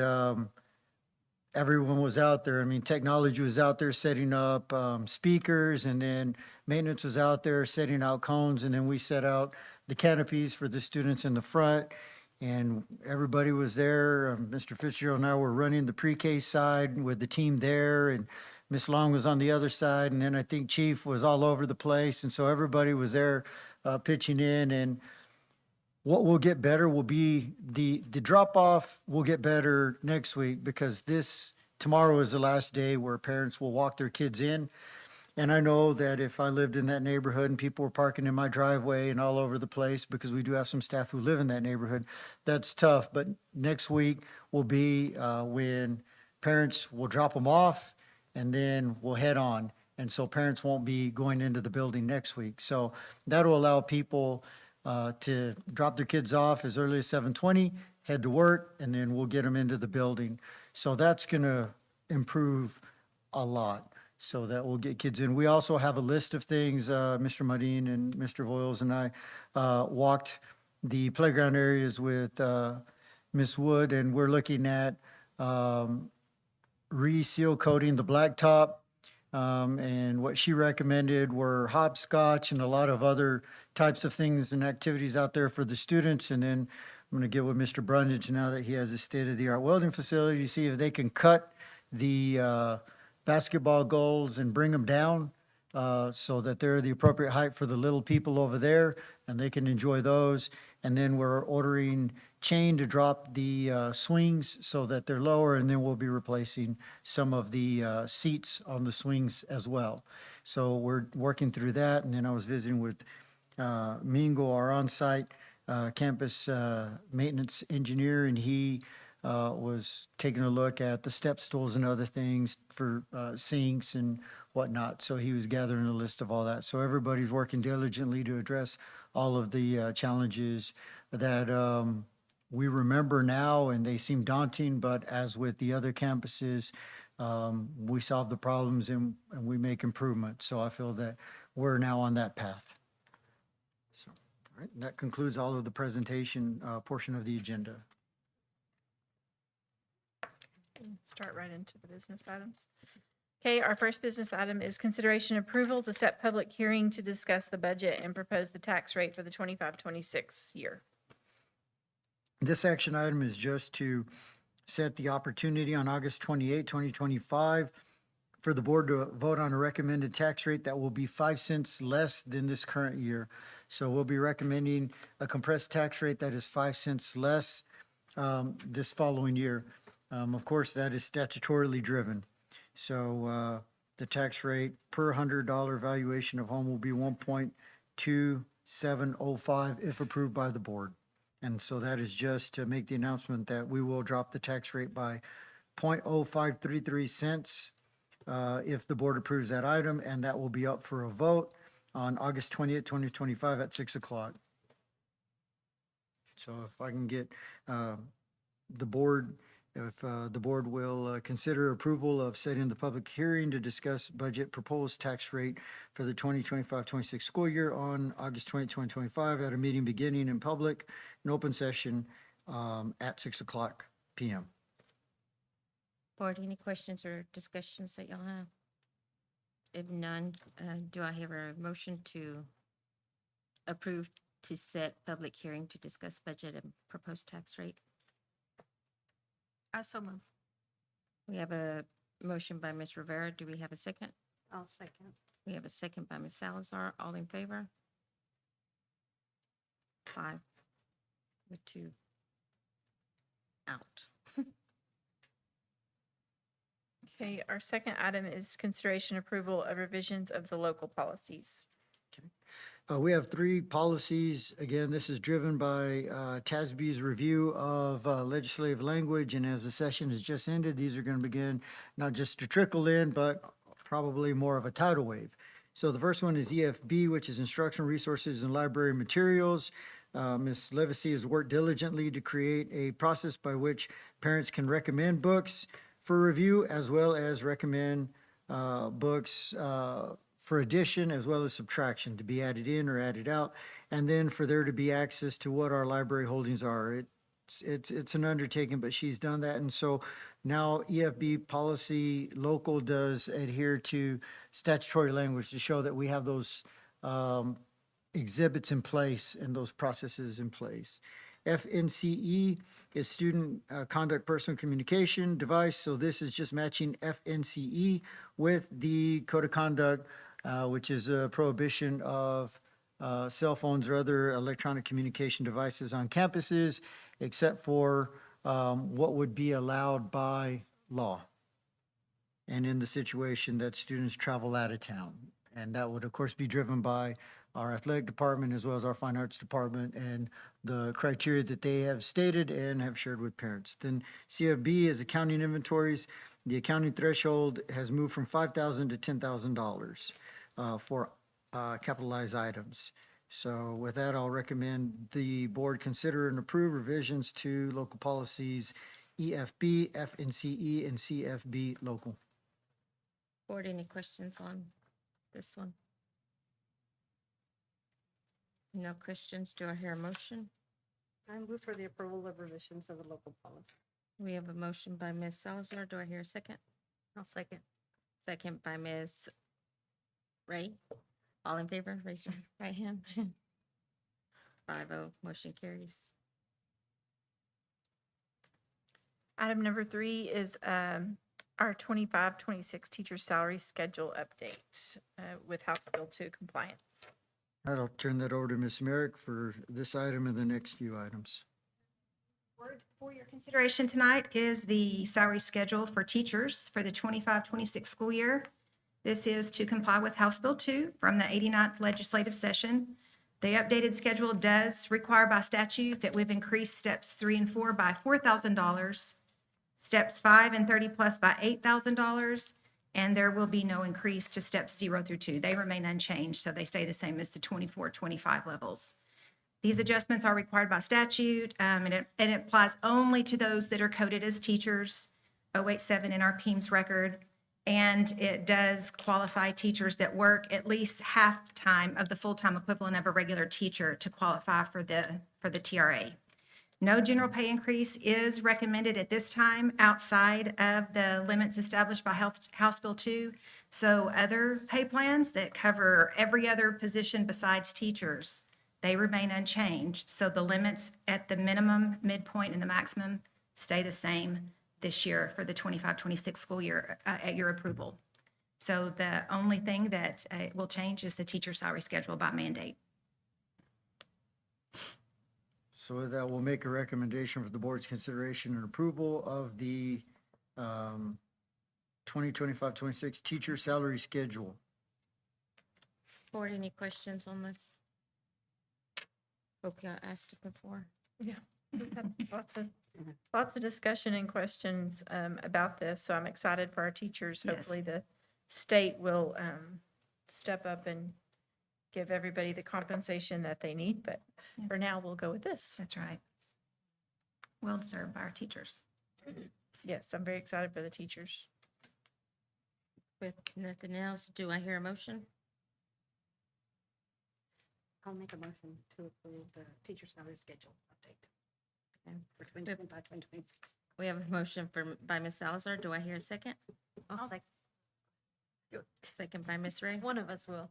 everyone was out there. I mean, technology was out there setting up speakers, and then maintenance was out there setting out cones, and then we set out the canopies for the students in the front, and everybody was there. Mr. Fitzgerald and I were running the pre-K side with the team there, and Miss Long was on the other side, and then I think Chief was all over the place, and so everybody was there pitching in. And what will get better will be the drop off will get better next week, because tomorrow is the last day where parents will walk their kids in. And I know that if I lived in that neighborhood and people were parking in my driveway and all over the place, because we do have some staff who live in that neighborhood, that's tough. But next week will be when parents will drop them off, and then we'll head on. And so parents won't be going into the building next week. So that'll allow people to drop their kids off as early as 7:20, head to work, and then we'll get them into the building. So that's going to improve a lot, so that will get kids in. We also have a list of things. Mr. Modine and Mr. Voiles and I walked the playground areas with Ms. Wood, and we're looking at re-seal coating the blacktop. And what she recommended were hopscotch and a lot of other types of things and activities out there for the students. And then I'm going to get with Mr. Brundage, now that he has a state-of-the-art welding facility, to see if they can cut the basketball goals and bring them down so that they're the appropriate height for the little people over there, and they can enjoy those. And then we're ordering chain to drop the swings so that they're lower, and then we'll be replacing some of the seats on the swings as well. So we're working through that. And then I was visiting with Mingo, our on-site campus maintenance engineer, and he was taking a look at the step stools and other things for sinks and whatnot. So he was gathering a list of all that. So everybody's working diligently to address all of the challenges that we remember now, and they seem daunting, but as with the other campuses, we solve the problems and we make improvements. So I feel that we're now on that path. So, all right, that concludes all of the presentation portion of the agenda. Start right into the business items. Okay, our first business item is consideration approval to set public hearing to discuss the budget and propose the tax rate for the 25-26 year. This action item is just to set the opportunity on August 28, 2025, for the board to vote on a recommended tax rate that will be 5 cents less than this current year. So we'll be recommending a compressed tax rate that is 5 cents less this following year. Of course, that is statutorily driven. So the tax rate per $100 valuation of home will be 1.2705 if approved by the board. And so that is just to make the announcement that we will drop the tax rate by 0.0533 cents if the board approves that item, and that will be up for a vote on August 28, 2025 at 6 o'clock. So if I can get the board, if the board will consider approval of setting the public hearing to discuss budget proposed tax rate for the 2025-26 school year on August 20, 2025 at a meeting beginning in public, an open session at 6 o'clock p.m. Board, any questions or discussions that y'all have? If none, do I hear a motion to approve to set public hearing to discuss budget and proposed tax rate? I so move. We have a motion by Ms. Rivera. Do we have a second? I'll second. We have a second by Ms. Salazar. All in favor? 5 with 2 out. Okay, our second item is consideration approval of revisions of the local policies. We have 3 policies. Again, this is driven by TASB's review of legislative language, and as the session has just ended, these are going to begin not just to trickle in, but probably more of a tidal wave. So the first one is EFB, which is instructional resources and library materials. Ms. Levacy has worked diligently to create a process by which parents can recommend books for review, as well as recommend books for addition as well as subtraction, to be added in or added out, and then for there to be access to what our library holdings are. It's an undertaking, but she's done that. And so now EFB policy local does adhere to statutory language to show that we have those exhibits in place and those processes in place. FNCE is student conduct personal communication device. So this is just matching FNCE with the code of conduct, which is a prohibition of cell phones or other electronic communication devices on campuses, except for what would be allowed by law. And in the situation that students travel out of town. And that would, of course, be driven by our athletic department as well as our fine arts department and the criteria that they have stated and have shared with parents. Then CFB is accounting inventories. The accounting threshold has moved from $5,000 to $10,000 for capitalized items. So with that, I'll recommend the board consider and approve revisions to local policies EFB, FNCE, and CFB local. Board, any questions on this one? No questions. Do I hear a motion? I move for the approval of revisions of the local policy. We have a motion by Ms. Salazar. Do I hear a second? I'll second. Second by Ms. Ray. All in favor, raise your right hand. 5-0, motion carries. Item number 3 is our 25-26 teacher salary schedule update with House Bill 2 compliance. All right, I'll turn that over to Ms. Merrick for this item and the next few items. For your consideration tonight is the salary schedule for teachers for the 25-26 school year. This is to comply with House Bill 2 from the 89th legislative session. The updated schedule does require by statute that we've increased steps 3 and 4 by $4,000, steps 5 and 30 plus by $8,000, and there will be no increase to steps 0 through 2. They remain unchanged, so they stay the same as the 24-25 levels. These adjustments are required by statute, and it applies only to those that are coded as teachers, 087 in our PEMS record, and it does qualify teachers that work at least half time of the full-time equivalent of a regular teacher to qualify for the TRA. No general pay increase is recommended at this time outside of the limits established by House Bill 2. So other pay plans that cover every other position besides teachers, they remain unchanged. So the limits at the minimum, midpoint, and the maximum stay the same this year for the 25-26 school year at your approval. So the only thing that will change is the teacher salary schedule by mandate. So with that, we'll make a recommendation for the board's consideration and approval of the 2025-26 teacher salary schedule. Board, any questions on this? Hope y'all asked it before. Yeah, we've had lots of discussion and questions about this, so I'm excited for our teachers. Yes. Hopefully the state will step up and give everybody the compensation that they need, but for Yes. now, we'll go with this. That's right. Well deserved by our teachers. Yes, I'm very excited for the teachers. With nothing else, do I hear a motion? I'll make a motion to approve the teacher salary schedule update Okay. for 2025, 2026. We have a motion by Ms. Salazar. Do I hear a second? I'll second. Second by Ms. Ray. One of us will.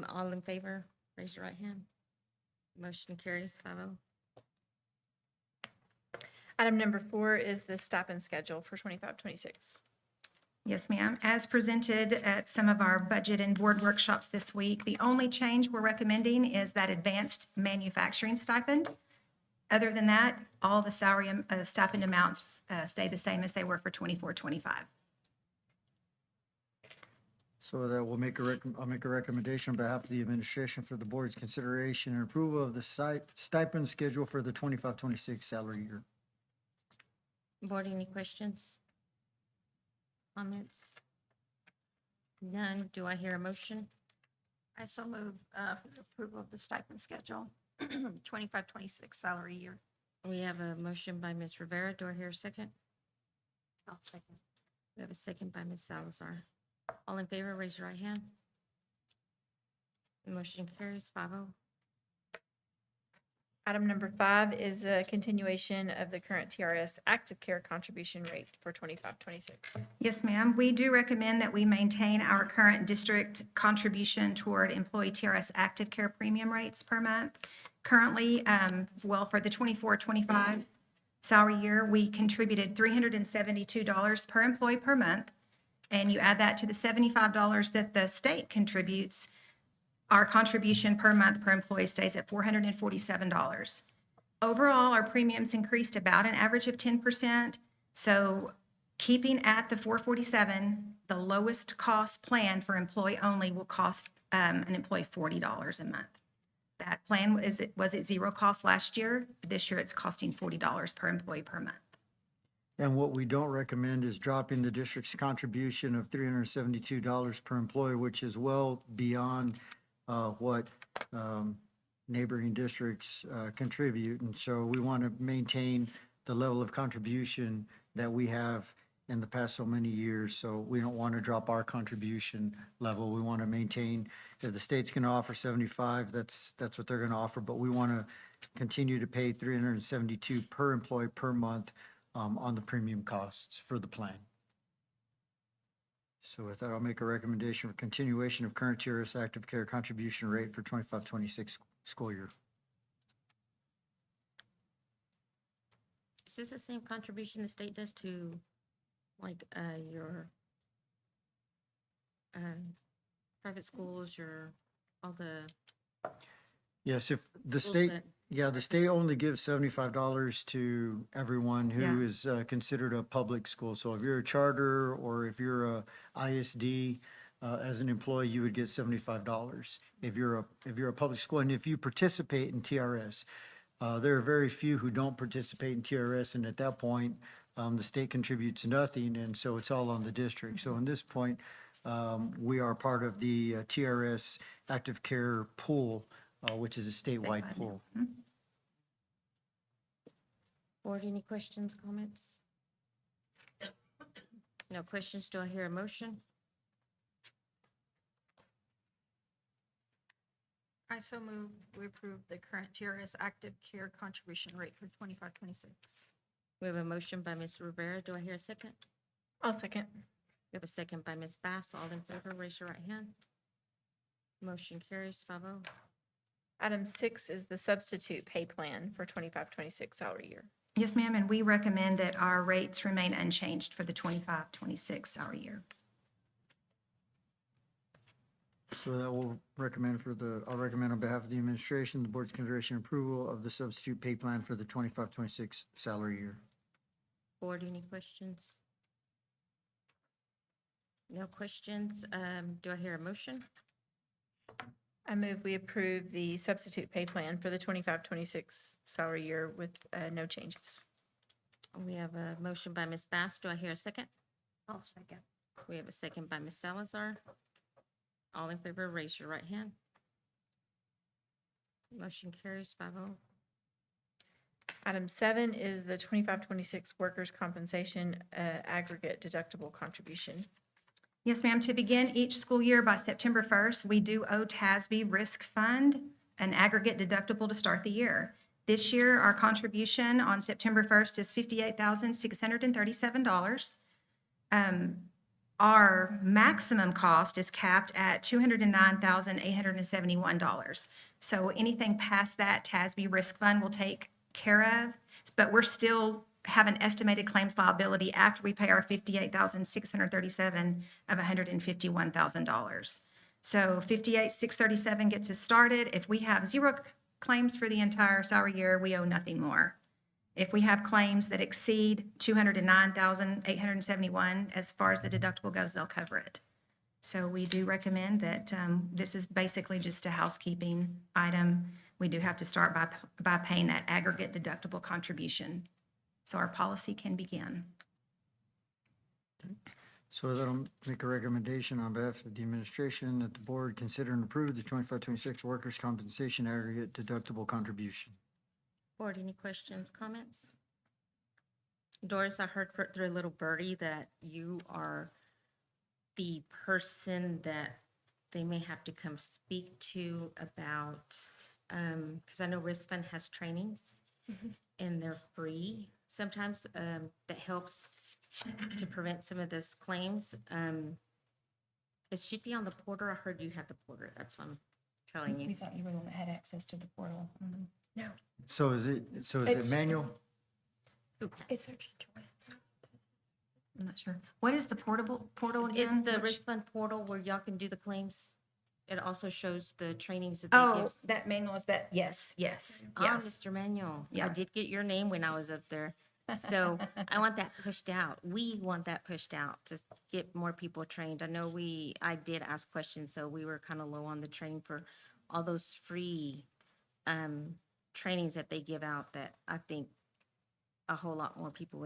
All in favor, raise your right hand. Motion carries 5-0. Item number 4 is the stipend schedule for 25-26. Yes, ma'am. As presented at some of our budget and board workshops this week, the only change we're recommending is that advanced manufacturing stipend. Other than that, all the salary stipend amounts stay the same as they were for 24-25. So with that, I'll make a recommendation on behalf of the administration for the board's consideration and approval of the stipend schedule for the 25-26 salary year. Board, any questions? Comments? None. Do I hear a motion? I so move for approval of the stipend schedule, 25, 26 salary year. We have a motion by Ms. Rivera. Do I hear a second? I'll second. We have a second by Ms. Salazar. All in favor, raise your right hand. Motion carries 5-0. Item number 5 is a continuation of the current TRS active care contribution rate for 25-26. Yes, ma'am. We do recommend that we maintain our current district contribution toward employee TRS active care premium rates per month. Currently, for the 24-25 salary year, we contributed $372 per employee per month. And you add that to the $75 that the state contributes, our contribution per month per employee stays at $447. Overall, our premiums increased about an average of 10%. So keeping at the $447, the lowest cost plan for employee only will cost an employee $40 a month. That plan was at zero cost last year. This year, it's costing $40 per employee per month. And what we don't recommend is dropping the district's contribution of $372 per employee, which is well beyond what neighboring districts contribute. And so we want to maintain the level of contribution that we have in the past so many years. So we don't want to drop our contribution level. We want to maintain, if the state's going to offer 75, that's what they're going to offer. But we want to continue to pay 372 per employee per month on the premium costs for the plan. So with that, I'll make a recommendation for continuation of current TRS active care contribution rate for 25-26 school year. Is this the same contribution the state does to, like, your private schools, all the Yes, if the schools state, that- yeah, the state only gives $75 to everyone who Yeah. is considered a public school. So if you're a charter or if you're a ISD, as an employee, you would get $75. If you're a public school, and if you participate in TRS, there are very few who don't participate in TRS, and at that point, the state contributes nothing, and so it's all on the district. So in this point, we are part of the TRS active care pool, which is a statewide Statewide, pool. Board, any questions, comments? No questions. Do I hear a motion? I so move we approve the current TRS active care contribution rate for 25-26. We have a motion by Ms. Rivera. Do I hear a second? I'll second. We have a second by Ms. Bass. All in favor, raise your right hand. Motion carries 5-0. Item 6 is the substitute pay plan for 25-26 salary year. Yes, ma'am, and we recommend that our rates remain unchanged for the 25-26 salary year. So that will recommend I'll recommend on behalf of the administration, the board's consideration and approval of the substitute pay plan for the 25-26 salary year. Board, any questions? No questions. Do I hear a motion? I move we approve the substitute pay plan for the 25-26 salary year with no changes. We have a motion by Ms. Bass. Do I hear a second? I'll second. We have a second by Ms. Salazar. All in favor, raise your right hand. Motion carries 5-0. Item 7 is the 25-26 workers' compensation aggregate deductible contribution. Yes, ma'am. To begin each school year by September 1st, we do owe TASB Risk Fund an aggregate deductible to start the year. This year, our contribution on September 1st is $58,637. Our maximum cost is capped at $209,871. So anything past that, TASB Risk Fund will take care of, but we're still have an estimated claims liability after we pay our $58,637 of $151,000. So $58,637 gets us started. If we have zero claims for the entire salary year, we owe nothing more. If we have claims that exceed $209,871, as far as the deductible goes, they'll cover it. So we do recommend that this is basically just a housekeeping item. We do have to start by paying that aggregate deductible contribution so our policy can begin. So that'll make a recommendation on behalf of the administration that the board consider and approve the 25-26 workers' compensation aggregate deductible contribution. Board, any questions, comments? Doris, I heard through a little birdie that you are the person that they may have to come speak to about, because I know Risk Fund has trainings and they're free sometimes, that helps to prevent some of this claims. It should be on the portal. I heard you had the portal. That's what I'm telling you. thought you were the one that had access to the portal. So is it manual? Who has? It's I'm not sure. What is the portal It's again? the Which- Risk Fund portal where y'all can do the claims. It also shows the trainings that they Oh, give. that manual is that, yes, yes, Ah, yes. Mr. Manuel. I Yeah. did get your name when I was up there. So I want that pushed out. We want that pushed out to get more people trained. I know I did ask questions, so we were kind of low on the training for all those free trainings that they give out that I think a whole lot more people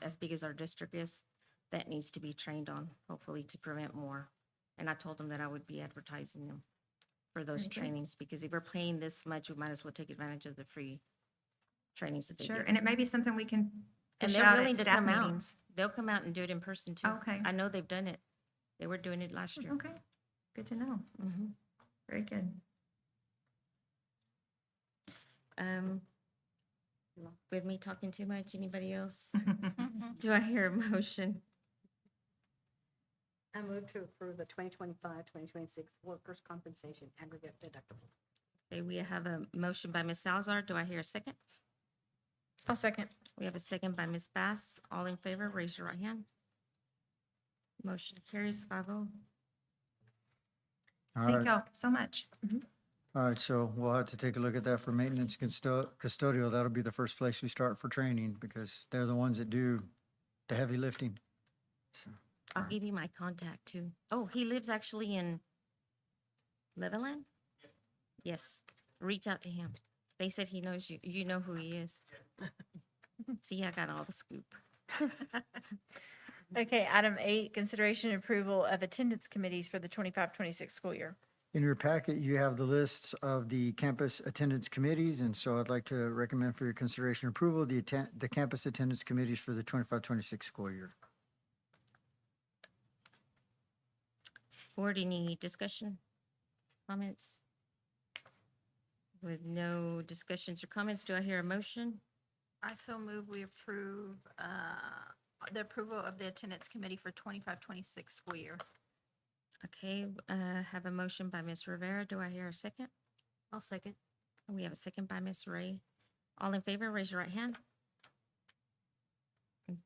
as big as our district is, that needs to be trained on, hopefully to prevent more. And I told them that I would be advertising them for those Very good. trainings, because if we're paying this much, we might as well take advantage of the free trainings that they Sure, give and us. it may be something we can And push they're out willing at to staff come out. meetings. They'll come out and do it in person too. Okay. I know they've done it. They were doing it last year. Okay, good to know. Mhm. Very good. With me talking too much, anybody else? Do I hear a motion? I move to approve the 2025-2026 workers' compensation aggregate deductible. Okay, we have a motion by Ms. Salzar. Do I hear a second? I'll second. We have a second by Ms. Bass. All in favor, raise your right hand. Motion carries 5-0. All Thank right. y'all so much. All right, so we'll have to take a look at that for maintenance custodial. That'll be the first place we start for training because they're the ones that do the heavy lifting. So, I'll give you my contact too. Oh, he lives actually in Levelland? Yes. Reach out to him. They said he knows you. You know who he is. See, I got all the scoop. Okay, item 8, consideration and approval of attendance committees for the 25-26 school year. in your packet, you have the lists of the campus attendance committees, and so I'd like to recommend for your consideration and approval, the campus attendance committees for the 25-26 school year. Board, any discussion, comments? With no discussions or comments, do I hear a motion? I so move we approve the approval of the attendance committee for 25-26 school year. Okay, have a motion by Ms. Rivera. Do I hear a second? I'll second. And we have a second by Ms. Ray. All in favor, raise your right hand.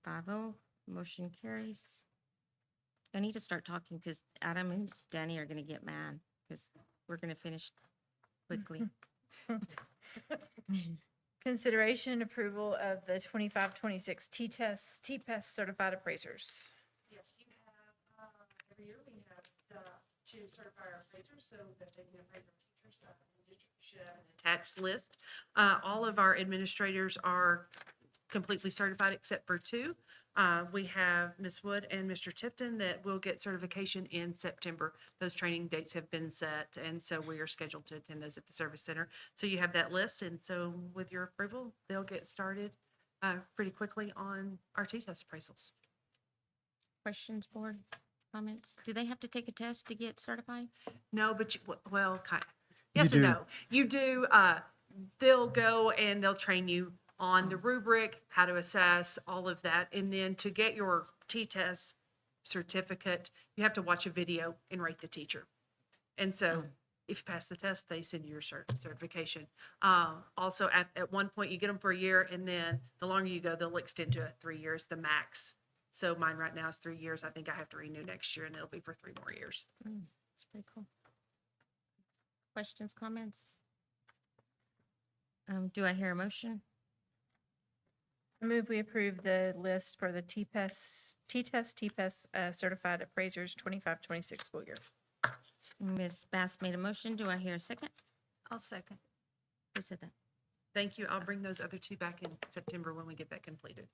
5-0, motion carries. I need to start talking because Adam and Danny are gonna get mad because we're gonna finish quickly. Consideration and approval of the 25-26 T-Test certified appraisers. Yes, you have, every year we have to certify our appraisers so that they can appraise our teachers. The district should have an attached list. All of our administrators are completely certified except for two. We have Ms. Wood and Mr. Tipton that will get certification in September. Those training dates have been set, and so we are scheduled to attend those at the service center. So you have that list, and so with your approval, they'll get started pretty quickly on our T-test appraisals. Questions, board, comments? Do they have to take a test to get certified? No, but well, kind of. Yes You and do. no. You do. They'll go and they'll train you on the rubric, how to assess, all of that, and then to get your T-test certificate, you have to watch a video and rate the teacher. And so, if you pass the test, they send you your certification. Also, at one point, you get them for a year, and then the longer you go, they'll extend to 3 years, the max. So mine right now is 3 years. I think I have to renew next year, and it'll be for 3 more years. That's pretty cool. Questions, comments? Do I hear a motion? I move we approve the list for the T-Test certified appraisers 25-26 school year. Ms. Bass made a motion. Do I hear a second? I'll second. Who said that? Thank you. I'll bring those other two back in September when we get that completed.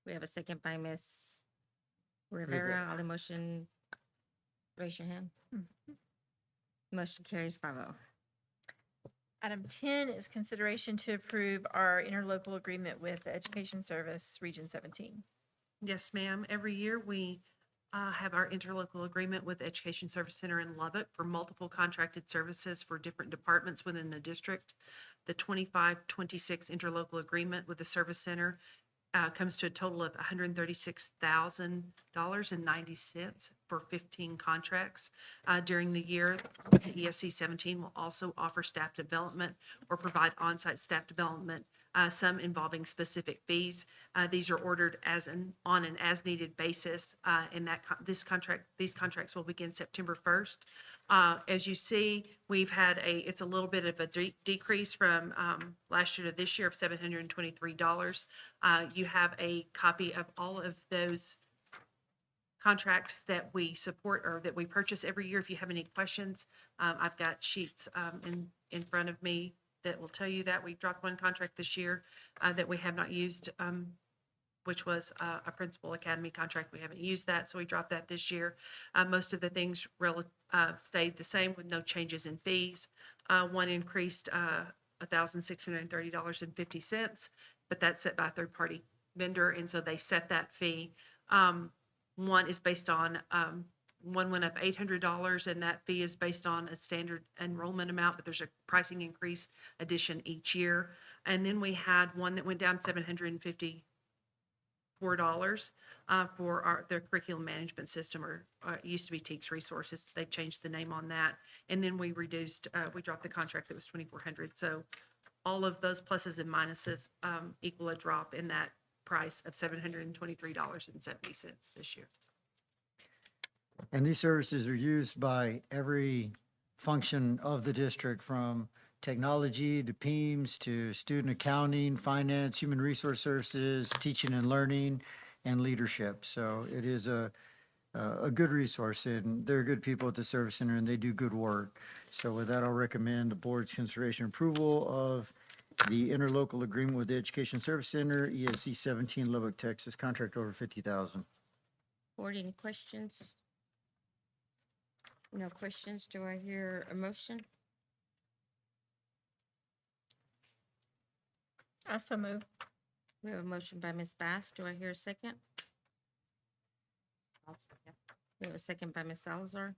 We have a second by Ms. Rivera. All the motion, raise your hand. Motion carries 5-0. Item 10 is consideration to approve our interlocal agreement with the Education Service Region 17. Yes, ma'am. Every year we have our interlocal agreement with Education Service Center in Lubbock for multiple contracted services for different departments within the district. The 25-26 interlocal agreement with the service center comes to a total of $136,000.90 for 15 contracts. During the year, the ESC 17 will also offer staff development or provide on-site staff development, some involving specific fees. These are ordered on an as-needed basis, and these contracts will begin September 1st. As you see, we've had it's a little bit of a decrease from last year to this year of $723. You have a copy of all of those contracts that we support or that we purchase every year. If you have any questions, I've got sheets in front of me that will tell you that we dropped one contract this year that we have not used, which was a Principal Academy contract. We haven't used that, so we dropped that this year. Most of the things stayed the same with no changes in fees. One increased $1,630.50, but that's set by a third-party vendor, and so they set that fee. One is based on, one went up $800, and that fee is based on a standard enrollment amount, but there's a pricing increase addition each year. And then we had one that went down $754 for their curriculum management system, or it used to be Teaks Resources. They've changed the name on that. And then we dropped the contract that was $2,400. So all of those pluses and minuses equal a drop in that price of $723.70 this year. And these services are used by every function of the district, from technology to PEIMS to student accounting, finance, human resource services, teaching and learning, and leadership. So it is a good resource, and they're good people at the Service Center, and they do good work. So with that, I'll recommend the board's consideration and approval of the interlocal agreement with the Education Service Center, ESC 17, Lubbock, Texas, contract over $50,000. Board, any questions? No questions. Do I hear a motion? Also move. We have a motion by Ms. Bass. Do I hear a second? We have a second by Ms. Salazar.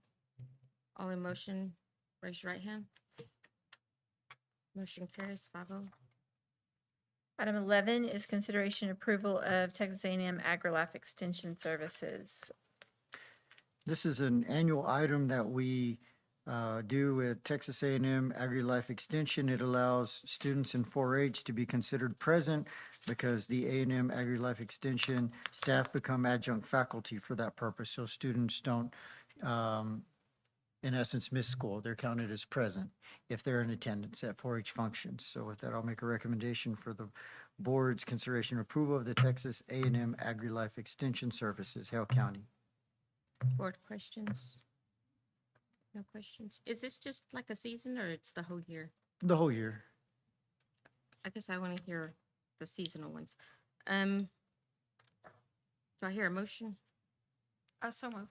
All in motion, raise your right hand. Motion carries 5-0. Item 11 is consideration approval of Texas A&M AgriLife Extension Services. This is an annual item that we do with Texas A&M AgriLife Extension. It allows students in 4-H to be considered present because the A&M AgriLife Extension staff become adjunct faculty for that purpose. So students don't, in essence, miss school. They're counted as present if they're in attendance at 4-H functions. So with that, I'll make a recommendation for the board's consideration and approval of the Texas A&M AgriLife Extension Services, Hale County. Board questions? No questions? Is this just like a season or it's the whole year? The whole year. I guess I want to hear the seasonal ones. Do I hear a motion? So move.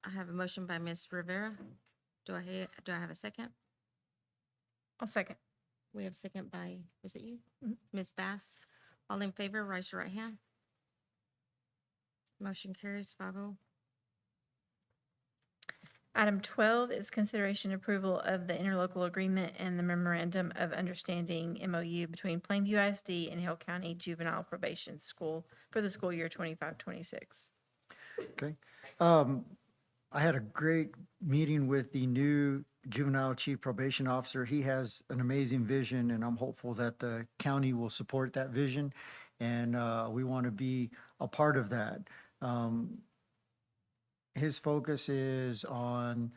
I have a motion by Ms. Rivera. Do I have a second? I'll second. We have a second by, was it you? Ms. Bass. All in favor, raise your right hand. Motion carries 5-0. Item 12 is consideration approval of the interlocal agreement and the memorandum of understanding MOU between Plainview ISD and Hale County Juvenile Probation School for the school year 25-26. Okay. I had a great meeting with the new juvenile chief probation officer. He has an amazing vision, and I'm hopeful that the county will support that vision, and we want to be a part of that. His focus is on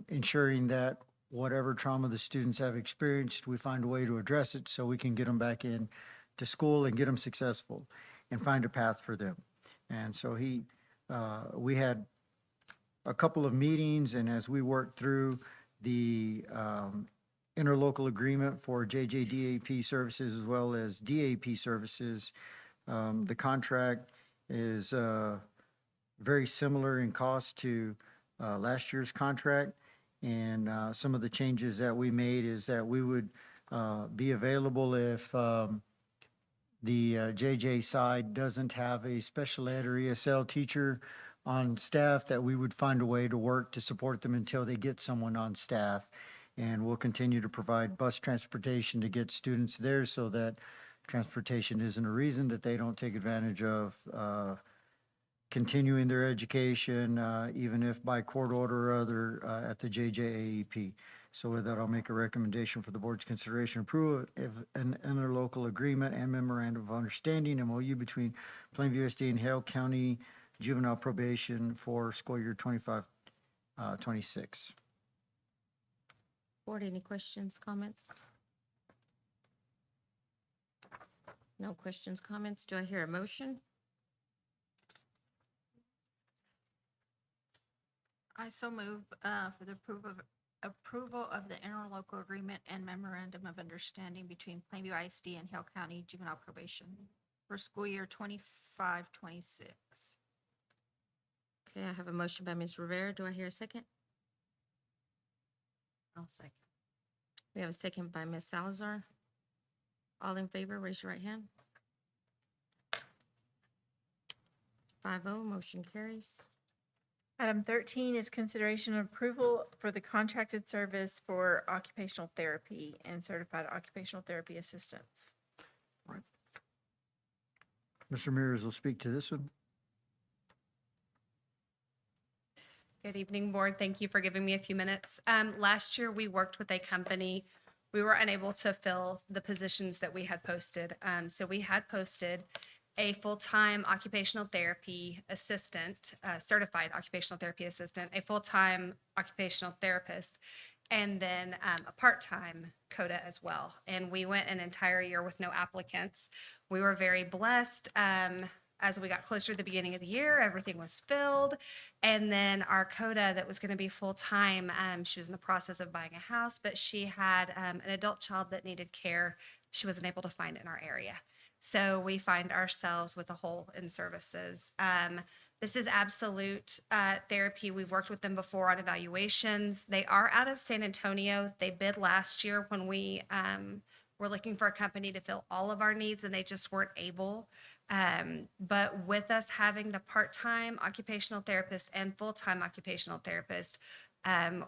ensuring that whatever trauma the students have experienced, we find a way to address it so we can get them back in to school and get them successful and find a path for them. And so we had a couple of meetings, and as we worked through the interlocal agreement for JJDAP services as well as DAP services, the contract is very similar in cost to last year's contract. And some of the changes that we made is that we would be available if the JJ side doesn't have a special ed or ESL teacher. on staff, that we would find a way to work to support them until they get someone on staff. And we'll continue to provide bus transportation to get students there so that transportation isn't a reason that they don't take advantage of continuing their education, even if by court order or other, at the JJAEP. So with that, I'll make a recommendation for the board's consideration approval of an interlocal agreement and memorandum of understanding, MOU, between Plainview ISD and Hale County Juvenile Probation for school year 25-26. Board, any questions, comments? No questions, comments. Do I hear a motion? I so move for the approval of the interlocal agreement and memorandum of understanding between Plainview ISD and Hale County Juvenile Probation for school year 25-26. Okay, I have a motion by Ms. Rivera. Do I hear a second? I'll second. We have a second by Ms. Salazar. All in favor, raise your right hand. 5-0, motion carries. Item 13 is consideration and approval for the contracted service for occupational therapy and certified occupational therapy assistants. Mr. Mears will speak to this one. Good evening, board. Thank you for giving me a few minutes. Last year, we worked with a company. We were unable to fill the positions that we had posted. So we had posted a full-time occupational therapy assistant, certified occupational therapy assistant, a full-time occupational therapist, and then a part-time CODA as well. And we went an entire year with no applicants. We were very blessed. As we got closer to the beginning of the year, everything was filled. And then our CODA that was going to be full-time, she was in the process of buying a house, but she had an adult child that needed care. She wasn't able to find it in our area. So we find ourselves with a hole in services. This is Absolute Therapy. We've worked with them before on evaluations. They are out of San Antonio. They bid last year when we were looking for a company to fill all of our needs, and they just weren't able. But with us having the part-time occupational therapist and full-time occupational therapist,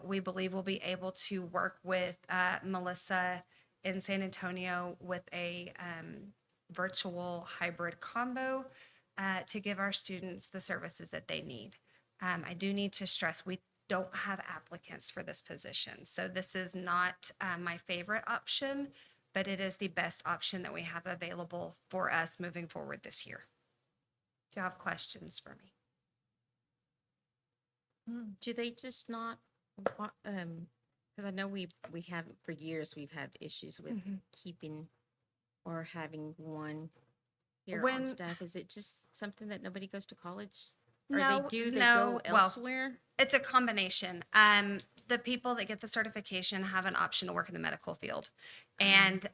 we believe we'll be able to work with Melissa in San Antonio with a virtual hybrid combo to give our students the services that they need. I do need to stress we don't have applicants for this position. So this is not my favorite option, but it is the best option that we have available for us moving forward this year. Do you have questions for me? Do they just not, because I know we have, for years, we've had issues with keeping or having one here on When- staff. Is it just something that nobody goes to college? No, Or they do, they no, go well, elsewhere? It's a combination. The people that get the certification have an option to work in the medical field. And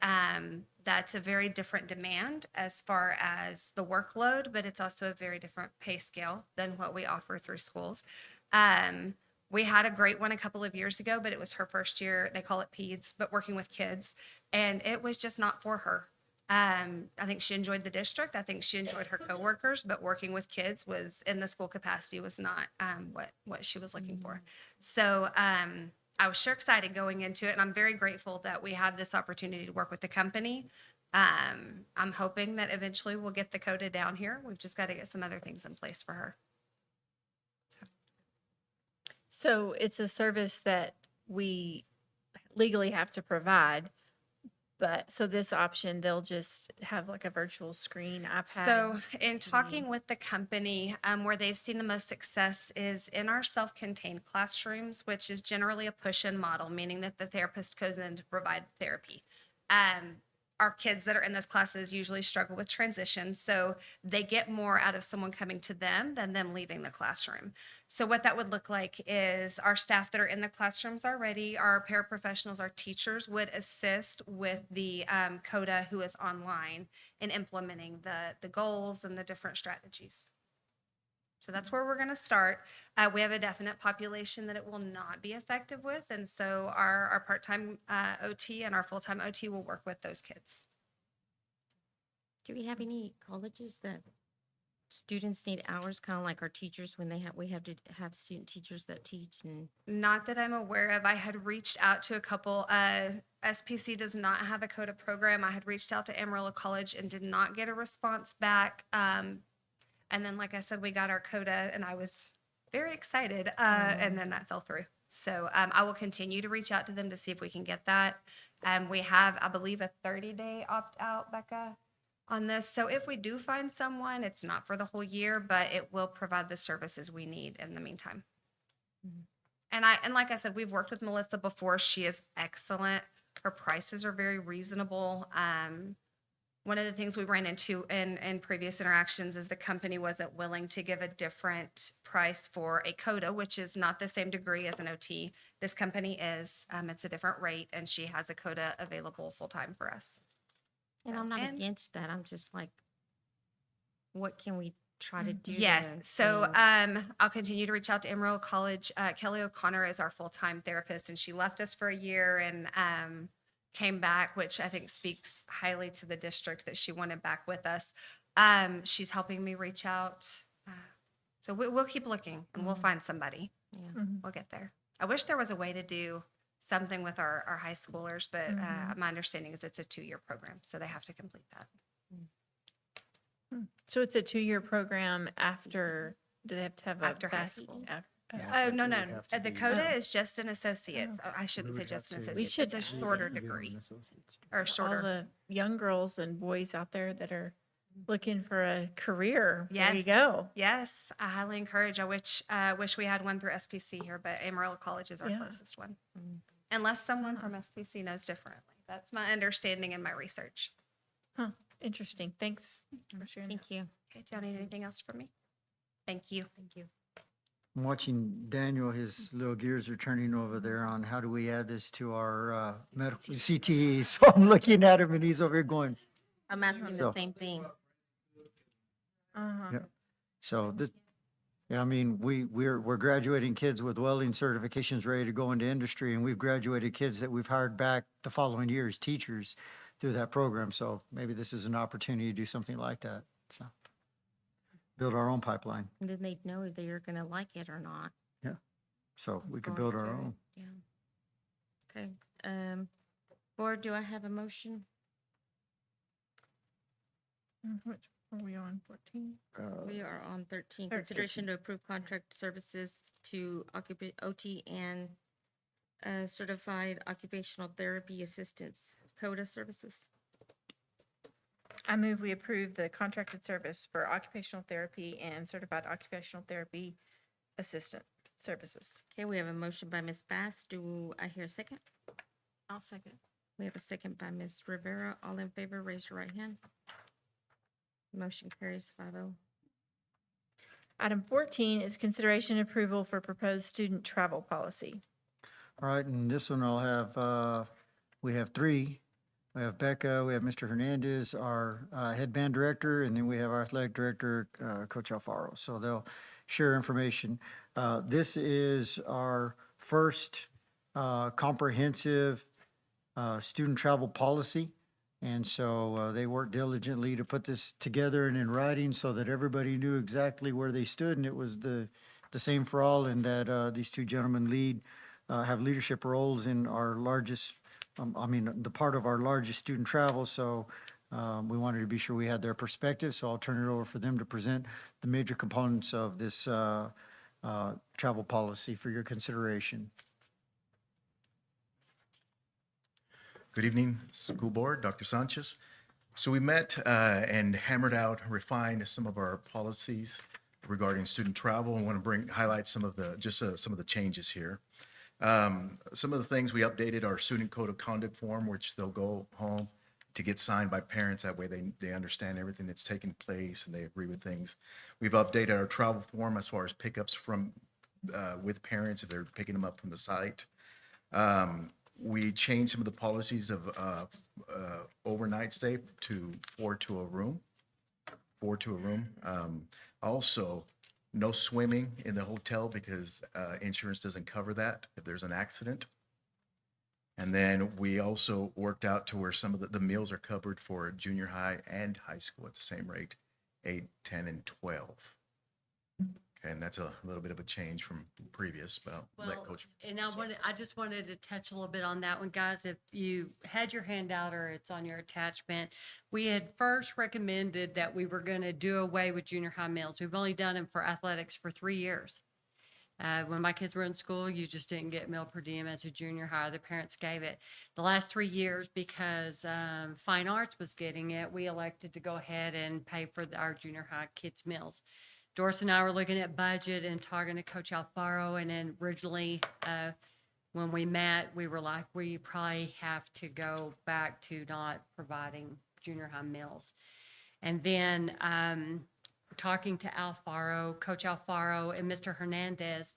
that's a very different demand as far as the workload, but it's also a very different pay scale than what we offer through schools. We had a great one a couple of years ago, but it was her first year. They call it PEDS, but working with kids. And it was just not for her. I think she enjoyed the district. I think she enjoyed her coworkers, but working with kids was in the school capacity was not what she was looking for. So I was sure excited going into it, and I'm very grateful that we have this opportunity to work with the company. I'm hoping that eventually we'll get the CODA down here. We've just got to get some other things in place for her. So it's a service that we legally have to provide. But so this option, they'll just have like a virtual screen, iPad. So in talking with the company, where they've seen the most success is in our self-contained classrooms, which is generally a push-in model, meaning that the therapist goes in to provide therapy. Our kids that are in those classes usually struggle with transitions, so they get more out of someone coming to them than them leaving the classroom. So what that would look like is our staff that are in the classrooms already, our paraprofessionals, our teachers would assist with the CODA who is online in implementing the goals and the different strategies. So that's where we're going to start. We have a definite population that it will not be effective with. And so our part-time OT and our full-time OT will work with those kids. Do we have any colleges that students need hours, kind of like our teachers when we have to have student teachers that teach and Not that I'm aware of. I had reached out to a couple. SPC does not have a CODA program. I had reached out to Amarillo College and did not get a response back. And then, like I said, we got our CODA, and I was very excited. And then that fell through. So I will continue to reach out to them to see if we can get that. We have, I believe, a 30-day opt-out, Becca, on this. So if we do find someone, it's not for the whole year, but it will provide the services we need in the meantime. And like I said, we've worked with Melissa before. She is excellent. Her prices are very reasonable. One of the things we ran into in previous interactions is the company wasn't willing to give a different price for a CODA, which is not the same degree as an OT. This company is. It's a different rate, and she has a CODA available full-time for us. and I'm not And- against that. I'm just like, what can we try to do? Yes. to, So I'll continue to reach out to Amarillo College. Kelly O'Connor is our full-time therapist, and she left us for a year and came back, which I think speaks highly to the district that she wanted back with us. She's helping me reach out. So we'll keep looking, and we'll find somebody. Yeah. We'll get there. I wish there was a way to do something with our high schoolers, but my understanding is it's a 2-year program, so they have to complete that. So it's a 2-year program after, do they have to have a After high fast- school. af- Oh, no. The CODA Oh. is just an associate's. Oh, I shouldn't say just an We associate. should- It's a shorter degree or All shorter. the young girls and boys out there that are looking for a career. There you Yes. go. Yes, I highly encourage. I wish we had one through SPC here, but Amarillo College is our Yeah. closest one. Unless someone from SPC knows differently. That's my understanding in my research. Huh, interesting. Thanks for sharing that. Thank you. Okay, do y'all need anything else from me? Thank you. Thank you. I'm watching Daniel, his little gears are turning over there on how do we add this to our medical CTE. So I'm looking at him and he's over here going, I'm asking So- the same thing. Uh-huh. Yeah. So this, yeah, I mean, we're graduating kids with welding certifications ready to go into industry, and we've graduated kids that we've hired back the following year as teachers through that program. So maybe this is an opportunity to do something like that. So build our own pipeline. And then they'd know if they're gonna like it or not. So we could going build our through it. own. Yeah. Okay, board, do I have a motion? Which are we on, 14? We are on 13. 13. Consideration to approve contract services to OT and certified occupational therapy assistants, CODA services. I move we approve the contracted service for occupational therapy and certified occupational therapy assistant services. Okay, we have a motion by Ms. Bass. Do I hear a second? I'll second. We have a second by Ms. Rivera. All in favor, raise your right hand. Motion carries 5-0. Item 14 is consideration and approval for proposed student travel policy. All right, and this one I'll have, we have 3. We have Becca, we have Mr. Hernandez, our head band director, and then we have our athletic director, Coach Alfaro. So they'll share information. This is our first comprehensive student travel policy. And so they worked diligently to put this together and in writing so that everybody knew exactly where they stood. And it was the same for all, and that these 2 gentlemen have leadership roles in our largest, the part of our largest student travel. So we wanted to be sure we had their perspective. So I'll turn it over for them to present the major components of this travel policy for your consideration. Good evening, school board, Dr. Sanchez. So we met and hammered out, refined some of our policies regarding student travel. I want to highlight some of the changes here. Some of the things we updated our student code of conduct form, which they'll go home to get signed by parents. That way they understand everything that's taking place and they agree with things. We've updated our travel form as far as pickups from with parents if they're picking them up from the site. We changed some of the policies of overnight stay to 4 to a room. Also, no swimming in the hotel because insurance doesn't cover that if there's an accident. And then we also worked out to where some of the meals are covered for junior high and high school at the same rate 8, 10, and 12. Okay, and that's a little bit of a change from previous, but I'll let Well, Coach. and I just wanted to touch a little bit on that one, guys. If you had your handout or it's on your attachment, we had first recommended that we were going to do away with junior high meals. We've only done them for athletics for 3 years. When my kids were in school, you just didn't get meal per diem as a junior high. The parents gave it. The last 3 years, because Fine Arts was getting it, we elected to go ahead and pay for our junior high kids' meals. Doris and I were looking at budget and talking to Coach Alfaro, and then originally, when we met, we were like, we probably have to go back to not providing junior high meals. And then, talking to Alfaro, Coach Alfaro and Mr. Hernandez,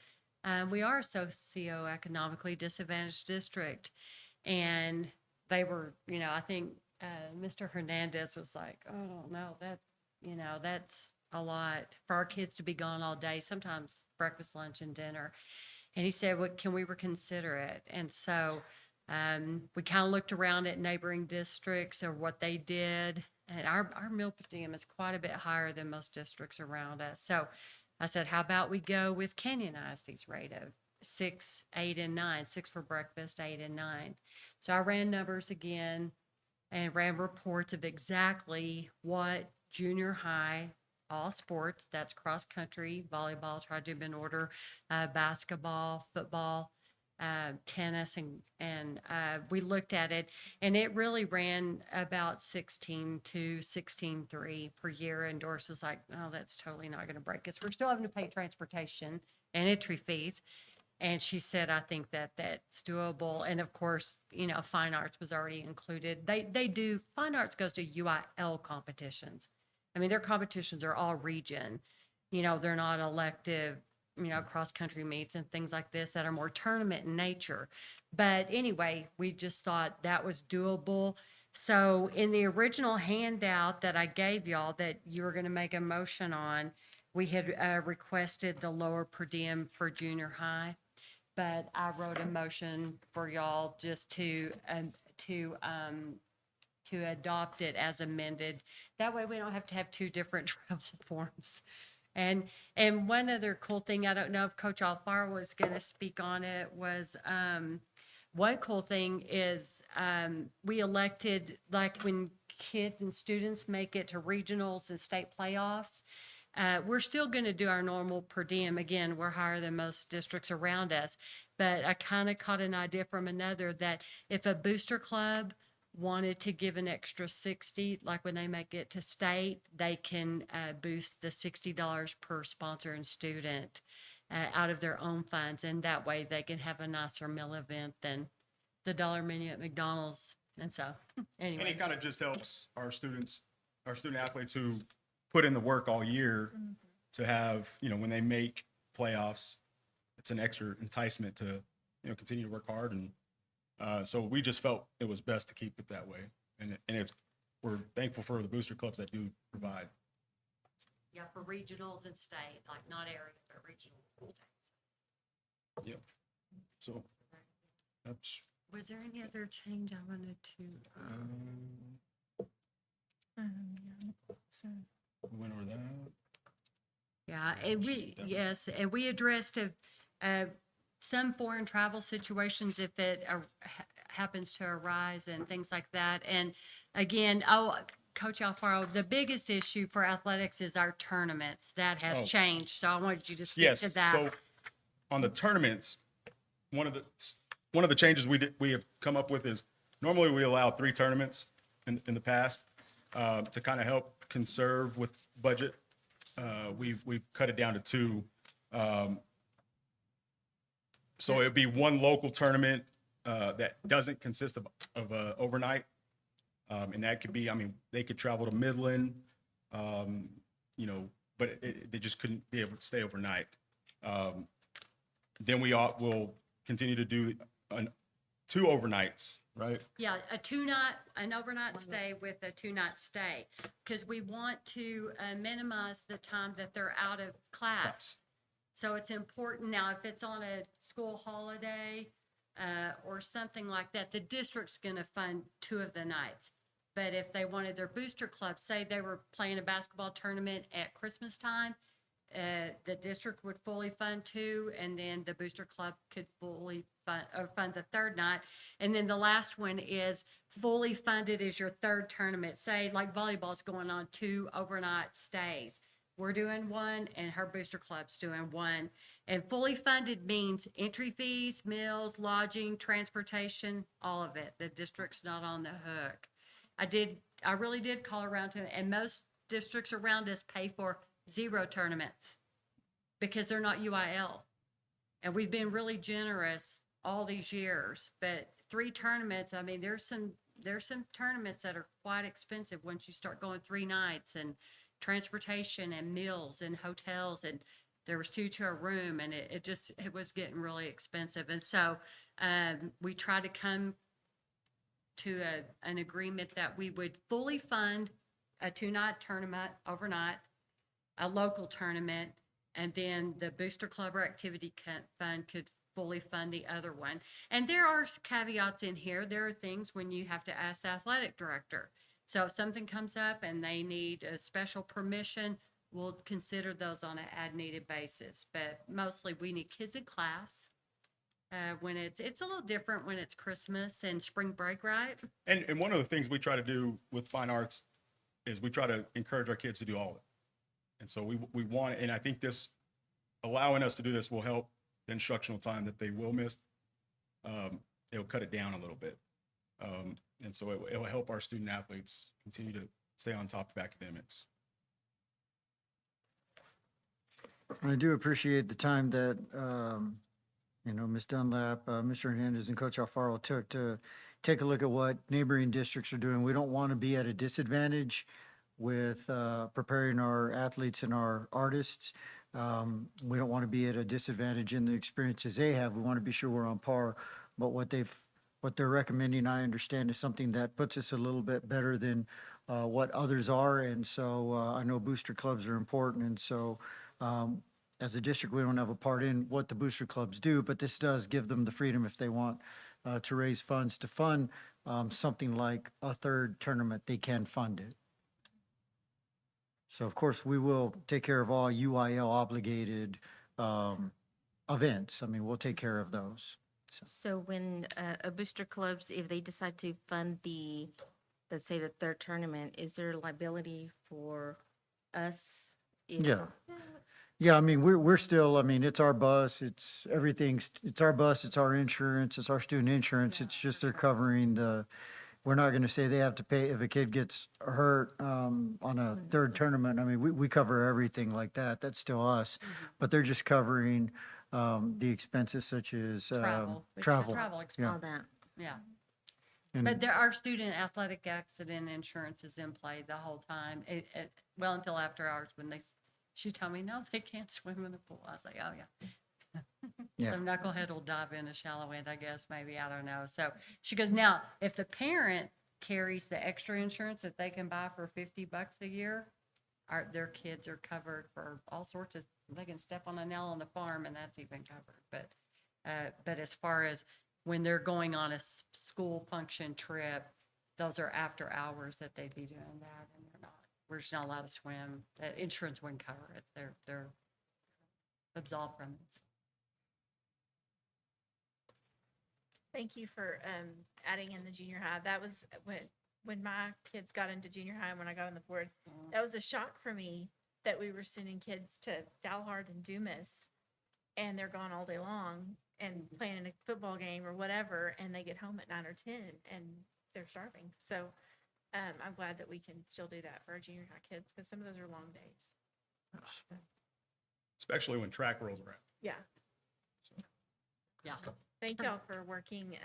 we are a socioeconomically disadvantaged district. And they were, I think, Mr. Hernandez was like, oh, no, that's a lot for our kids to be gone all day, sometimes breakfast, lunch, and dinner. And he said, "What can we reconsider it?" And so we kind of looked around at neighboring districts or what they did. And our meal per diem is quite a bit higher than most districts around us. So I said, how about we go with Canyon ISD's rate of 6, 8, and 9, 6 for breakfast, 8 and 9. So I ran numbers again and ran reports of exactly what junior high, all sports, that's cross country, volleyball, tried to be in order, basketball, football, tennis, and we looked at it, and it really ran about 16.2, 16.3 per year. And Doris was like, "Oh, that's totally not going to break us. We're still having to pay transportation and entry fees." And she said, "I think that that's doable." And of course, Fine Arts was already included. They do, Fine Arts goes to UIL competitions. I mean, their competitions are all region. They're not elective, cross-country meets and things like this that are more tournament in nature. But anyway, we just thought that was doable. So in the original handout that I gave y'all that you were going to make a motion on, we had requested the lower per diem for junior high. But I wrote a motion for y'all just to adopt it as amended. That way we don't have to have 2 different travel forms. And one other cool thing, I don't know if Coach Alfaro was going to speak on it, was one cool thing is we elected, like when kids and students make it to regionals and state playoffs, we're still going to do our normal per diem. Again, we're higher than most districts around us. But I kind of caught an idea from another that if a booster club wanted to give an extra 60, like when they make it to state, they can boost the $60 per sponsor and student out of their own funds. And that way they can have a nicer meal event than the dollar menu at McDonald's. And so, anyway. And it kind of just helps our student athletes who put in the work all year to have, when they make playoffs, it's an extra enticement to, continue to work hard. And so we just felt it was best to keep it that way. And we're thankful for the booster clubs that do provide. Yeah, for regionals and state, like not area, but regional and state. Yep. So that's. Was there any other change I wanted to? We went over that. Yeah, and we addressed some foreign travel situations if it happens to arise and things like that. And again, Coach Alfaro, the biggest issue for athletics is our tournaments. That has changed. So I wanted you to speak to that. So on the tournaments, one of the changes we have come up with is normally we allow 3 tournaments in the past to kind of help conserve with budget. We've cut it down to 2. So it'd be 1 local tournament that doesn't consist of overnight. And that could be, they could travel to Midland, but they just couldn't be able to stay overnight. Then will continue to do 2 overnights, right? Yeah, an overnight stay with a 2-night stay, because we want to minimize the time that they're out of class. So it's important now, if it's on a school holiday or something like that, the district's going to fund 2 of the nights. But if they wanted their booster club, say they were playing a basketball tournament at Christmas time, the district would fully fund 2, and then the booster club could fully fund the third night. And then the last one is fully funded is your third tournament. Say like volleyball's going on 2 overnight stays. We're doing 1 and her booster club's doing 1. And fully funded means entry fees, meals, lodging, transportation, all of it. The district's not on the hook. I really did call around to, and most districts around us pay for 0 tournaments because they're not UIL. And we've been really generous all these years, but 3 tournaments, I mean, there's some tournaments that are quite expensive once you start going 3 nights and transportation and meals and hotels, and there was 2 to a room, and it was getting really expensive. And so we tried to come to an agreement that we would fully fund a 2-night tournament overnight, a local tournament, and then the booster club or activity fund could fully fund the other one. And there are caveats in here. There are things when you have to ask the athletic director. So if something comes up and they need a special permission, we'll consider those on an as-needed basis. But mostly we need kids in class. When it's a little different when it's Christmas and spring break, right? And one of the things we try to do with fine arts is we try to encourage our kids to do all of it. And so we want, and I think this, allowing us to do this will help the instructional time that they will miss. It'll cut it down a little bit. And so it will help our student athletes continue to stay on top of academics. I do appreciate the time that, Ms. Dunlap, Mr. Hernandez, and Coach Alfaro took to take a look at what neighboring districts are doing. We don't want to be at a disadvantage with preparing our athletes and our artists. We don't want to be at a disadvantage in the experiences they have. We want to be sure we're on par. But what they're recommending, I understand, is something that puts us a little bit better than what others are. And so I know booster clubs are important. And so as a district, we don't have a part in what the booster clubs do, but this does give them the freedom if they want to raise funds to fund something like a third tournament, they can fund it. So of course, we will take care of all UIL obligated events. I mean, we'll take care of those. So when a booster clubs, if they decide to fund let's say the third tournament, is there liability for us? Yeah. Yeah, I mean, we're still, I mean, it's our bus, it's everything's, it's our bus, it's our insurance, it's our student insurance. It's just they're covering we're not going to say they have to pay if a kid gets hurt on a third tournament. I mean, we cover everything like that. That's still us. But they're just covering the expenses such as Travel. travel. Travel Yeah. expenses. All that. Yeah. And- But our student athletic accident insurance is in play the whole time. Well, until after hours when she told me, no, they can't swim in the pool. I was like, oh, yeah. Yeah. Some knucklehead will dive in a shallow end, I guess, maybe, I don't know. So she goes, now, if the parent carries the extra insurance that they can buy for $50 a year, their kids are covered for all sorts of, they can step on a nail on the farm and that's even covered. But as far as when they're going on a school function trip, those are after hours that they'd be doing that, and they're not. We're just not allowed to swim. The insurance wouldn't cover it. They're absolved from it. Thank you for adding in the junior high. That was when my kids got into junior high and when I got on the board, that was a shock for me that we were sending kids to Dalhart and Dumas and they're gone all day long and playing in a football game or whatever, and they get home at 9 or 10 and they're starving. So I'm glad that we can still do that for our junior high kids because some of those are long days. So, Especially when track rolls around. yeah. Yeah. Thank y'all for working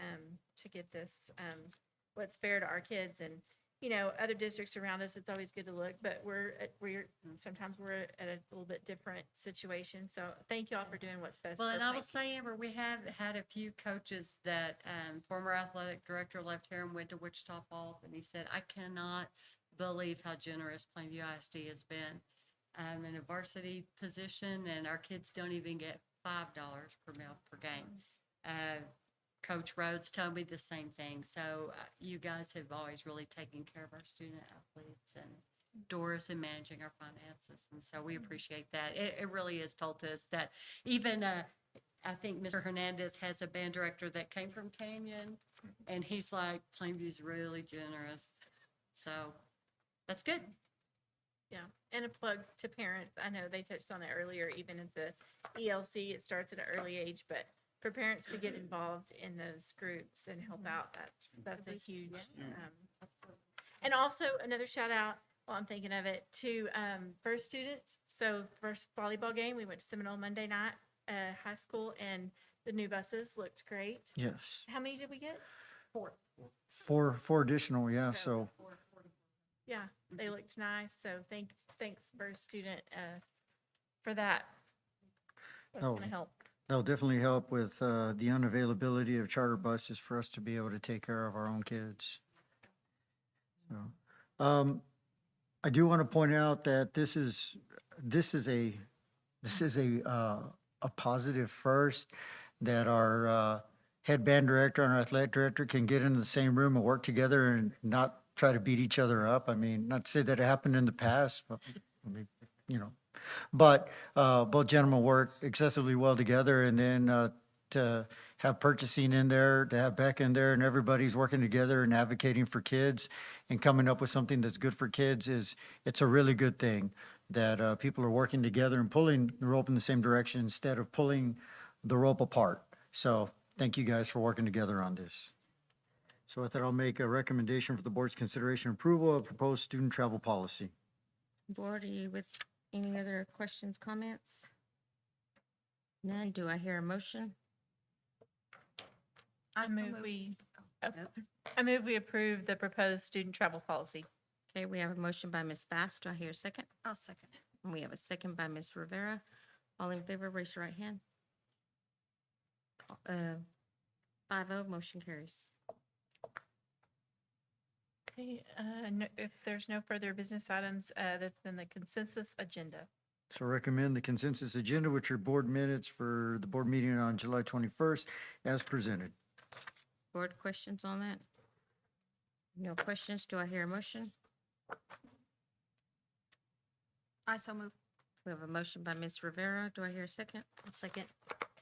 to get this what's fair to our kids. And other districts around us, it's always good to look, but sometimes we're at a little bit different situation. So thank y'all for doing what's best. Well, for and I will Plainview. say, Amber, we have had a few coaches that former athletic director left here and went to Wichita Falls, and he said, I cannot believe how generous Plainview ISD has been. I'm in a varsity position, and our kids don't even get $5 per meal per game. Coach Rhodes told me the same thing. So you guys have always really taken care of our student athletes and Doris in managing our finances. And so we appreciate that. It really has told us that even, I think Mr. Hernandez has a band director that came from Canyon, and he's like, Plainview's really generous. So that's good. Yeah, and a plug to parents. I know they touched on it earlier, even at the ELC, it starts at an early age, but for parents to get involved in those groups and help out, that's a huge, and also another shout out, while I'm thinking of it, to first students. So first volleyball game, we went to Seminole Monday night, high school, and the new buses looked great. Yes. How many did we get? 4. Four additional, yeah, so. Yeah, they looked nice. So thanks first student for that. That's Oh. gonna help. That'll definitely help with the unavailability of charter buses for us to be able to take care of our own kids. So, I do want to point out that this is a positive first, that our head band director and our athletic director can get into the same room and work together and not try to beat each other up. I mean, not to say that it happened in the past, but, I mean, you know. But both gentlemen work excessively well together, and then to have purchasing in there, to have Beck in there, and everybody's working together and advocating for kids and coming up with something that's good for kids it's a really good thing that people are working together and pulling the rope in the same direction instead of pulling the rope apart. So thank you guys for working together on this. So with that, I'll make a recommendation for the board's consideration and approval of proposed student travel policy. Board, are you with any other questions, comments? None. Do I hear a motion? I move we approve the proposed student travel policy. Okay, we have a motion by Ms. Bass. Do I hear a second? I'll second it. And we have a second by Ms. Rivera. All in favor, raise your right hand. 5-0, motion carries. Okay, if there's no further business items, than the consensus agenda. So recommend the consensus agenda, which are board minutes for the board meeting on July 21st as presented. Board questions on that? No questions. Do I hear a motion? I so move. We have a motion by Ms. Rivera. Do I hear a second? Second.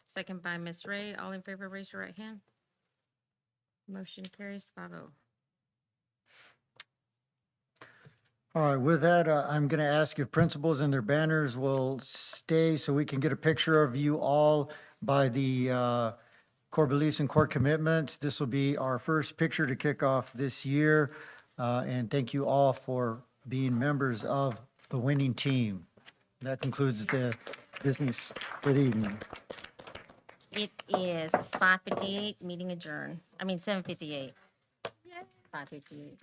Second by Ms. Ray. All in favor, raise your right hand. Motion carries 5-0. All right, with that, I'm going to ask if principals and their banners will stay so we can get a picture of you all by the core beliefs and core commitments. This will be our first picture to kick off this year. And thank you all for being members of the winning team. That concludes the business for the evening. It is 5:58, meeting adjourned. I mean, 7:58. 5:58.